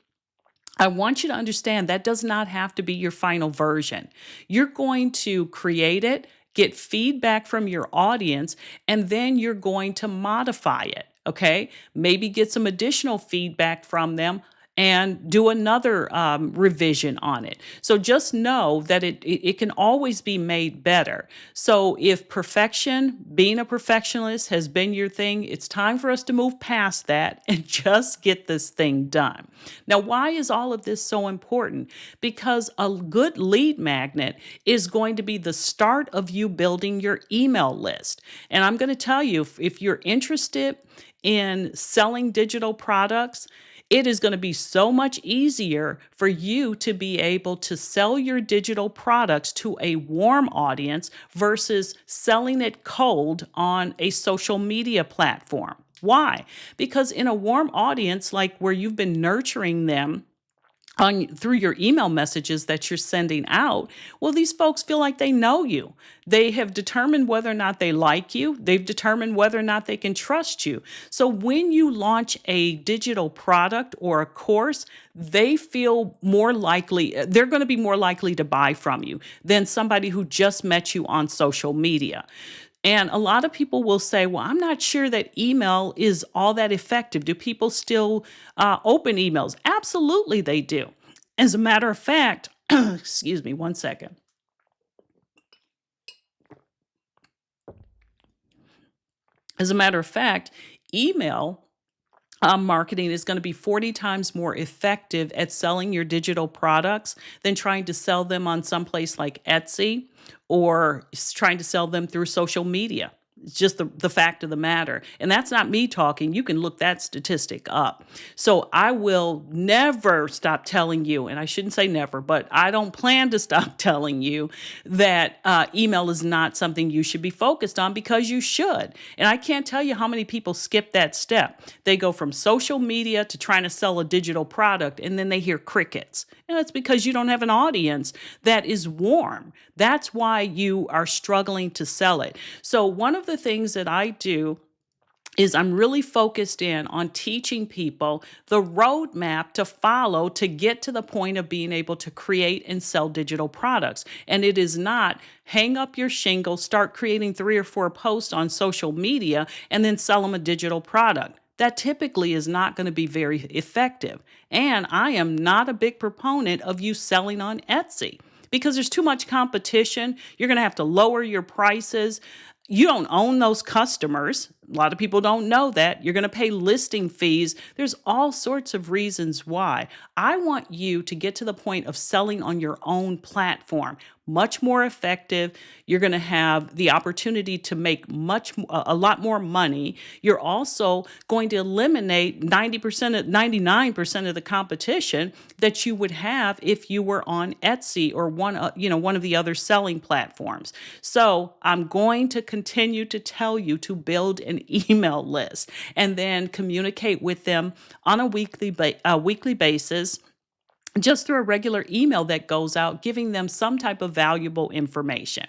I want you to understand that does not have to be your final version. You're going to create it, get feedback from your audience, and then you're going to modify it. Okay, maybe get some additional feedback from them and do another revision on it. So just know that it can always be made better. So if perfection, being a perfectionist has been your thing, it's time for us to move past that and just get this thing done. Now, why is all of this so important? Because a good lead magnet is going to be the start of you building your email list. And I'm going to tell you, if you're interested in selling digital products, it is going to be so much easier for you to be able to sell your digital products to a warm audience versus selling it cold on a social media platform. Why? Because in a warm audience, like where you've been nurturing them through your email messages that you're sending out, well, these folks feel like they know you. They have determined whether or not they like you. They've determined whether or not they can trust you. So when you launch a digital product or a course, they feel more likely, they're going to be more likely to buy from you than somebody who just met you on social media. And a lot of people will say, well, I'm not sure that email is all that effective. Do people still open emails? Absolutely, they do. As a matter of fact, excuse me, one second. As a matter of fact, email marketing is going to be 40 times more effective at selling your digital products than trying to sell them on someplace like Etsy or trying to sell them through social media. It's just the fact of the matter. And that's not me talking. You can look that statistic up. So I will never stop telling you, and I shouldn't say never, but I don't plan to stop telling you that email is not something you should be focused on because you should. And I can't tell you how many people skip that step. They go from social media to trying to sell a digital product, and then they hear crickets. And that's because you don't have an audience that is warm. That's why you are struggling to sell it. So one of the things that I do is I'm really focused in on teaching people the roadmap to follow to get to the point of being able to create and sell digital products. And it is not hang up your shingle, start creating 3 or 4 posts on social media, and then sell them a digital product. that typically is not going to be very effective. And I am not a big proponent of you selling on Etsy because there's too much competition. You're going to have to lower your prices. You don't own those customers. A lot of people don't know that. You're going to pay listing fees. There's all sorts of reasons why. I want you to get to the point of selling on your own platform. Much more effective. You're going to have the opportunity to make a lot more money. You're also going to eliminate 90%, 99% of the competition that you would have if you were on Etsy or one of the other selling platforms. So I'm going to continue to tell you to build an email list and then communicate with them on a weekly basis, just through a regular email that goes out, giving them some type of valuable information.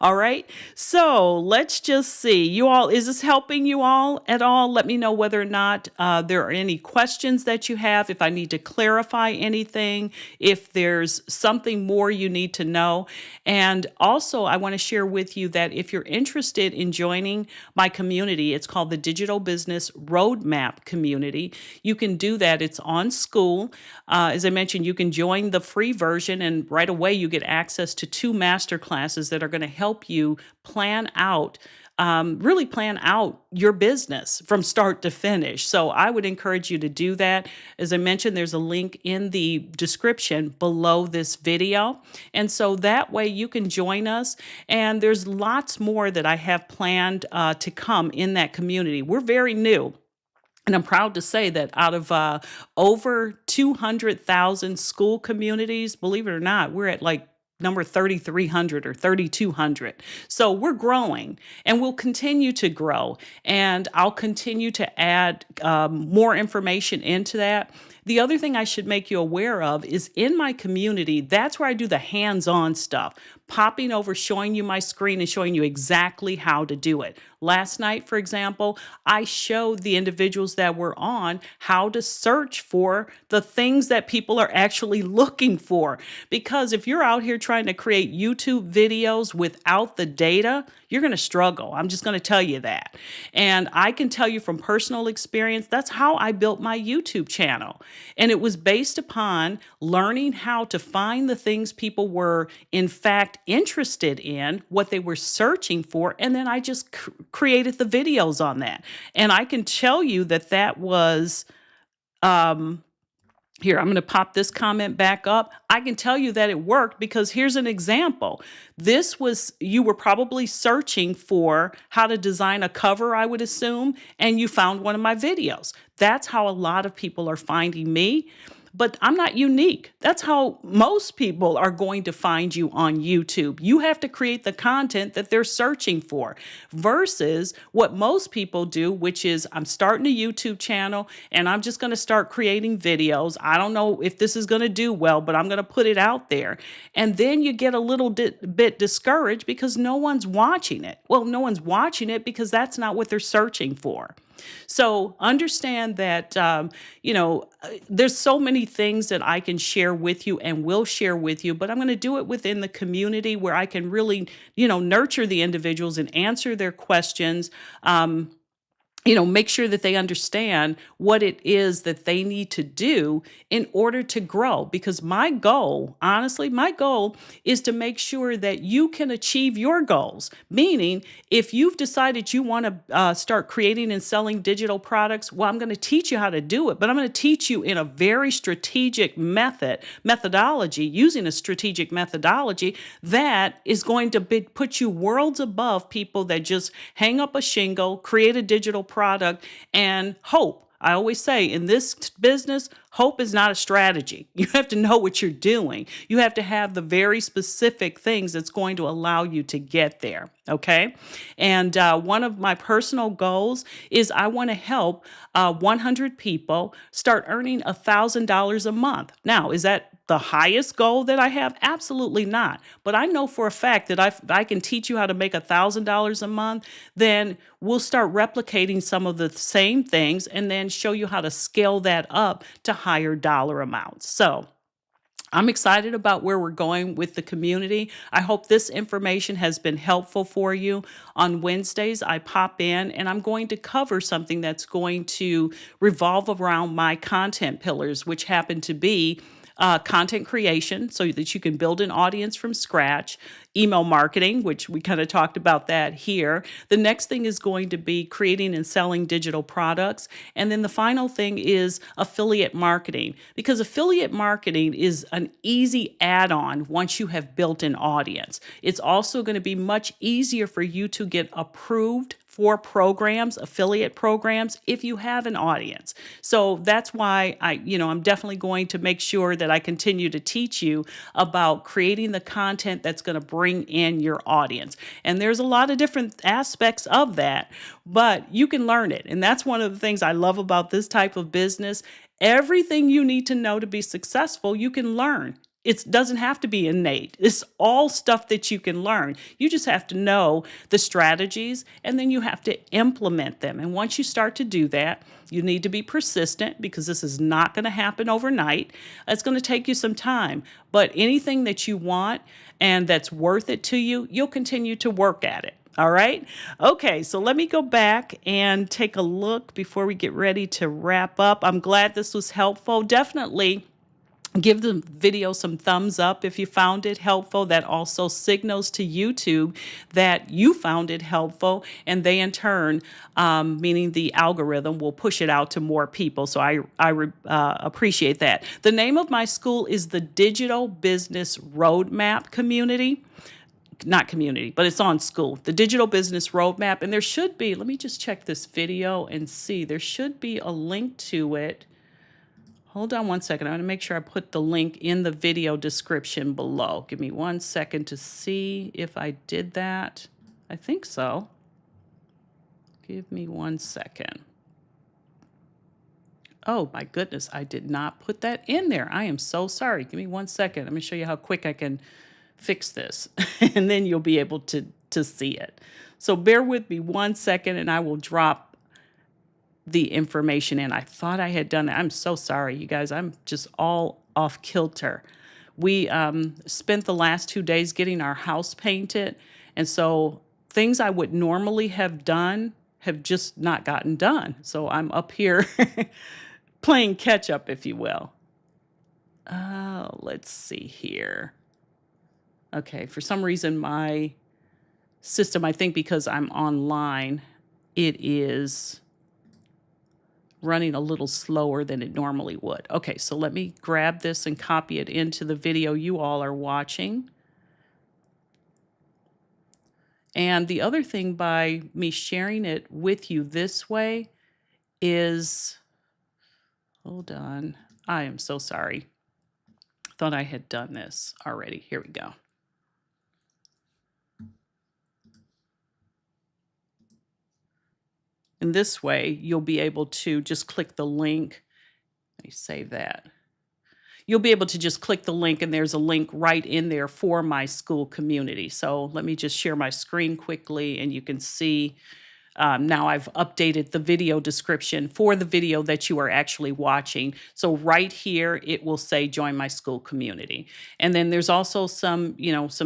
All right. So let's just see. You all, is this helping you all at all? Let me know whether or not there are any questions that you have, if I need to clarify anything, if there's something more you need to know. And also, I want to share with you that if you're interested in joining my community, it's called the Digital Business Roadmap Community. You can do that. It's on School. As I mentioned, you can join the free version, and right away you get access to 2 master classes that are going to help you really plan out your business from start to finish. So I would encourage you to do that. As I mentioned, there's a link in the description below this video. And so that way you can join us. And there's lots more that I have planned to come in that community. We're very new. And I'm proud to say that out of over 200,000 school communities, believe it or not, we're at like number 3,300 or 3,200. So we're growing and we'll continue to grow. And I'll continue to add more information into that. The other thing I should make you aware of is in my community, that's where I do the hands-on stuff, popping over, showing you my screen and showing you exactly how to do it. Last night, for example, I showed the individuals that were on how to search for the things that people are actually looking for. Because if you're out here trying to create YouTube videos without the data, you're going to struggle. I'm just going to tell you that. And I can tell you from personal experience, that's how I built my YouTube channel. And it was based upon learning how to find the things people were, in fact, interested in, what they were searching for. And then I just created the videos on that. And I can tell you that that was, here, I'm going to pop this comment back up. I can tell you that it worked because here's an example. You were probably searching for how to design a cover, I would assume, and you found one of my videos. That's how a lot of people are finding me. But I'm not unique. That's how most people are going to find you on YouTube. You have to create the content that they're searching for versus what most people do, which is I'm starting a YouTube channel and I'm just going to start creating videos. I don't know if this is going to do well, but I'm going to put it out there. And then you get a little bit discouraged because no one's watching it. Well, no one's watching it because that's not what they're searching for. So understand that, there's so many things that I can share with you and will share with you, but I'm going to do it within the community where I can really, nurture the individuals and answer their questions. Make sure that they understand what it is that they need to do in order to grow. Because my goal, honestly, is to make sure that you can achieve your goals. Meaning, if you've decided you want to start creating and selling digital products, well, I'm going to teach you how to do it, but I'm going to teach you in a very strategic methodology, using a strategic methodology that is going to put you worlds above people that just hang up a shingle, create a digital product, and hope. I always say in this business, hope is not a strategy. You have to know what you're doing. You have to have the very specific things that's going to allow you to get there. Okay. And one of my personal goals is I want to help 100 people start earning $1,000 a month. Now, is that the highest goal that I have? Absolutely not. But I know for a fact that if I can teach you how to make $1,000 a month, then we'll start replicating some of the same things and then show you how to scale that up to higher dollar amounts. So I'm excited about where we're going with the community. I hope this information has been helpful for you. On Wednesdays, I pop in and I'm going to cover something that's going to revolve around my content pillars, which happen to be content creation so that you can build an audience from scratch, email marketing, which we kind of talked about that here. The next thing is going to be creating and selling digital products. And then the final thing is affiliate marketing, because affiliate marketing is an easy add on once you have built an audience. It's also going to be much easier for you to get approved for programs, affiliate programs, if you have an audience. So that's why I'm definitely going to make sure that I continue to teach you about creating the content that's going to bring in your audience. And there's a lot of different aspects of that, but you can learn it. And that's one of the things I love about this type of business. Everything you need to know to be successful, you can learn. It doesn't have to be innate. It's all stuff that you can learn. You just have to know the strategies and then you have to implement them. And once you start to do that, you need to be persistent because this is not going to happen overnight. It's going to take you some time. But anything that you want and that's worth it to you, you'll continue to work at it. All right. Okay. So let me go back and take a look before we get ready to wrap up. I'm glad this was helpful. Definitely give the video some thumbs up if you found it helpful. That also signals to YouTube that you found it helpful, and they in turn, meaning the algorithm, will push it out to more people. So I appreciate that. The name of my school is the Digital Business Roadmap Community. Not community, but it's on school, the Digital Business Roadmap. And there should be, let me just check this video and see, there should be a link to it. Hold on one second. I'm going to make sure I put the link in the video description below. Give me 1 second to see if I did that. I think so. Give me 1 second. Oh my goodness, I did not put that in there. I am so sorry. Give me 1 second. Let me show you how quick I can fix this. And then you'll be able to see it. So bear with me 1 second and I will drop the information in. I thought I had done that. I'm so sorry, you guys. I'm just all off kilter. We spent the last 2 days getting our house painted. And so things I would normally have done have just not gotten done. So I'm up here playing catch up, if you will. Let's see here. Okay, for some reason, my system, I think because I'm online, it is running a little slower than it normally would. Okay, so let me grab this and copy it into the video you all are watching. And the other thing by me sharing it with you this way is, hold on, I am so sorry. Thought I had done this already. Here we go. And this way, you'll be able to just click the link. Let me save that. You'll be able to just click the link, and there's a link right in there for my school community. So let me just share my screen quickly, and you can see now I've updated the video description for the video that you are actually watching. So right here, it will say join my school community. And then there's also some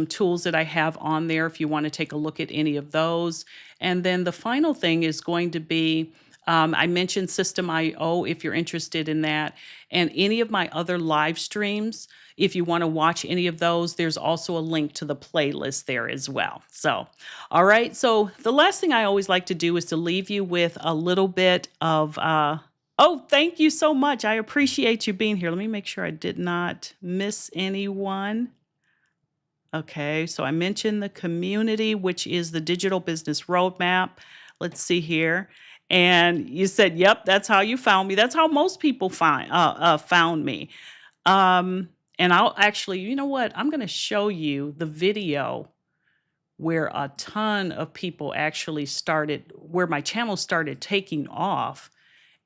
tools that I have on there if you want to take a look at any of those. And then the final thing is going to be, I mentioned System.io if you're interested in that. And any of my other live streams, if you want to watch any of those, there's also a link to the playlist there as well. So, all right. So the last thing I always like to do is to leave you with a little bit of, oh, thank you so much. I appreciate you being here. Let me make sure I did not miss anyone. Okay. So I mentioned the community, which is the Digital Business Roadmap. Let's see here. And you said, yep, that's how you found me. That's how most people found me. And I'll actually, you know what? I'm going to show you the video where a ton of people actually started, where my channel started taking off.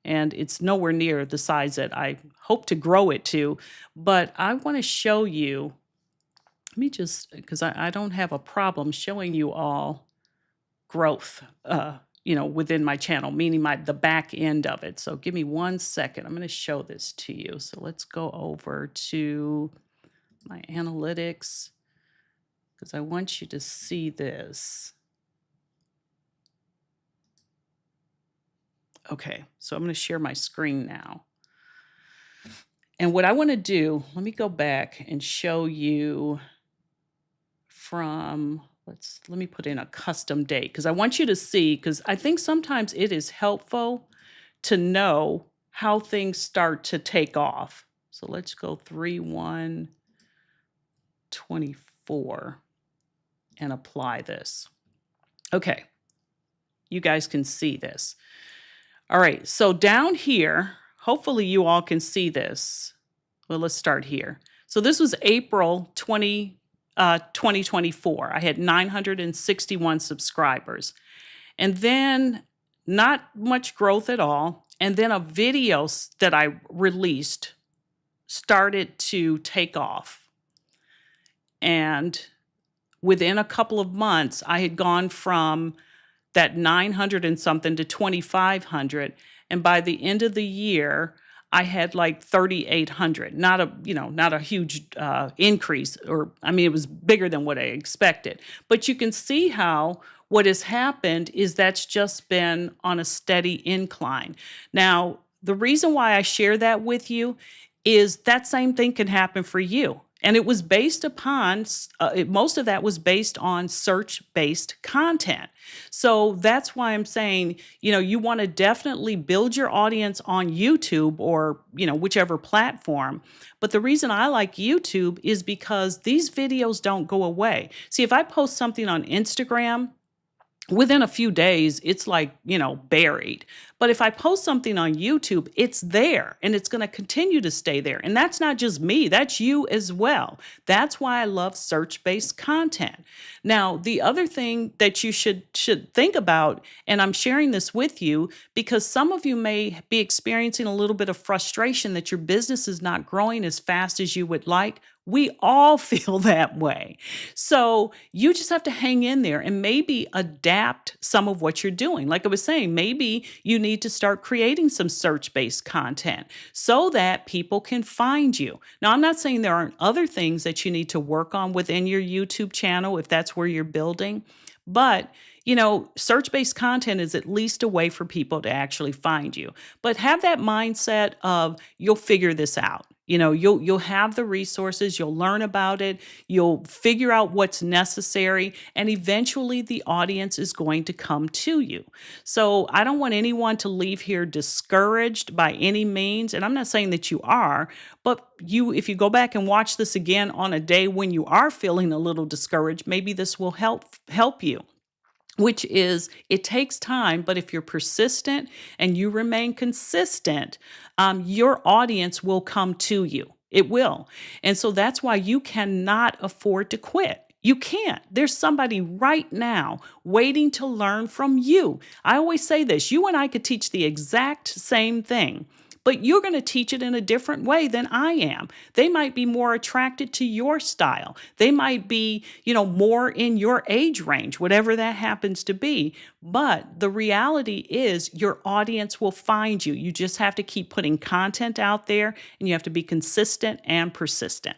And it's nowhere near the size that I hope to grow it to. But I want to show you, let me just, because I don't have a problem showing you all growth, within my channel, meaning the back end of it. So give me 1 second. I'm going to show this to you. So let's go over to my analytics because I want you to see this. Okay, so I'm going to share my screen now. And what I want to do, let me go back and show you from, let me put in a custom date because I want you to see, because I think sometimes it is helpful to know how things start to take off. So let's go 3/1/24 and apply this. Okay, you guys can see this. All right, so down here, hopefully you all can see this. Well, let's start here. So this was April 2024. I had 961 subscribers. And then not much growth at all. And then a video that I released started to take off. And within a couple of months, I had gone from that 900 and something to 2,500. And by the end of the year, I had like 3,800. Not a huge increase, or I mean, it was bigger than what I expected. But you can see how what has happened is that's just been on a steady incline. Now, the reason why I share that with you is that same thing can happen for you. And it was based upon, most of that was based on search-based content. So that's why I'm saying, you want to definitely build your audience on YouTube or, whichever platform. But the reason I like YouTube is because these videos don't go away. See, if I post something on Instagram, within a few days, it's like, buried. But if I post something on YouTube, it's there and it's going to continue to stay there. And that's not just me, that's you as well. That's why I love search-based content. Now, the other thing that you should think about, and I'm sharing this with you because some of you may be experiencing a little bit of frustration that your business is not growing as fast as you would like. We all feel that way. So you just have to hang in there and maybe adapt some of what you're doing. Like I was saying, maybe you need to start creating some search-based content so that people can find you. Now, I'm not saying there aren't other things that you need to work on within your YouTube channel if that's where you're building, but search-based content is at least a way for people to actually find you. But have that mindset of you'll figure this out. You'll have the resources, you'll learn about it, you'll figure out what's necessary, and eventually the audience is going to come to you. So I don't want anyone to leave here discouraged by any means. And I'm not saying that you are, but if you go back and watch this again on a day when you are feeling a little discouraged, maybe this will help you. Which is, it takes time, but if you're persistent and you remain consistent, your audience will come to you. It will. And so that's why you cannot afford to quit. You can't. There's somebody right now waiting to learn from you. I always say this, you and I could teach the exact same thing, but you're going to teach it in a different way than I am. They might be more attracted to your style. They might be, more in your age range, whatever that happens to be. But the reality is your audience will find you. You just have to keep putting content out there, and you have to be consistent and persistent.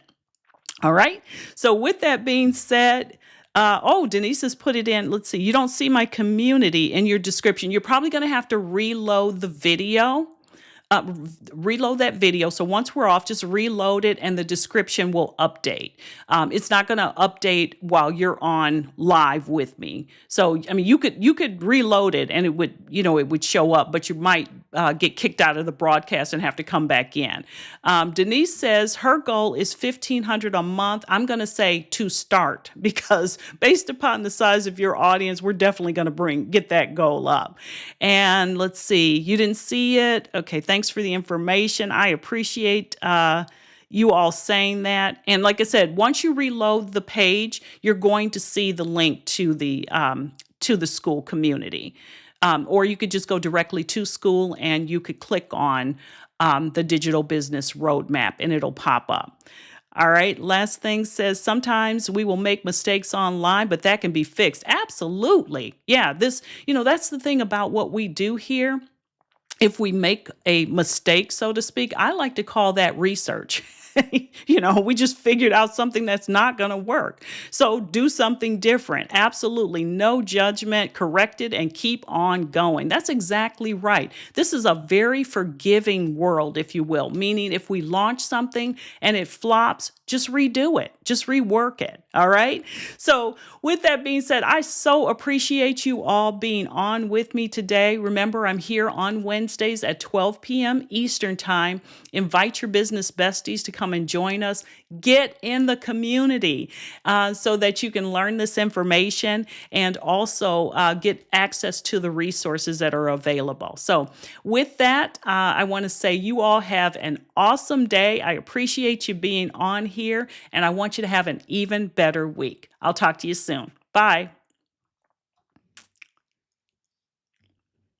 All right. So with that being said, Denise has put it in. Let's see. You don't see my community in your description. You're probably going to have to reload the video. Reload that video. So once we're off, just reload it and the description will update. It's not going to update while you're on live with me. So, I mean, you could reload it and it would show up, but you might get kicked out of the broadcast and have to come back in. Denise says her goal is $1,500 a month. I'm going to say to start because based upon the size of your audience, we're definitely going to get that goal up. And let's see, you didn't see it. Okay. Thanks for the information. I appreciate you all saying that. And like I said, once you reload the page, you're going to see the link to the school community. Or you could just go directly to school and you could click on the digital business roadmap and it'll pop up. All right. Last thing says, sometimes we will make mistakes online, but that can be fixed. Absolutely. Yeah. That's the thing about what we do here. If we make a mistake, so to speak, I like to call that research. We just figured out something that's not going to work. So do something different. Absolutely no judgment, correct it and keep on going. That's exactly right. This is a very forgiving world, if you will, meaning if we launch something and it flops, just redo it, just rework it. All right. So, with that being said, I so appreciate you all being on with me today. Remember, I'm here on Wednesdays at 12 p.m. Eastern Time. Invite your business besties to come and join us. Get in the community so that you can learn this information and also get access to the resources that are available. So, with that, I want to say you all have an awesome day. I appreciate you being on here, and I want you to have an even better week. I'll talk to you soon. Bye.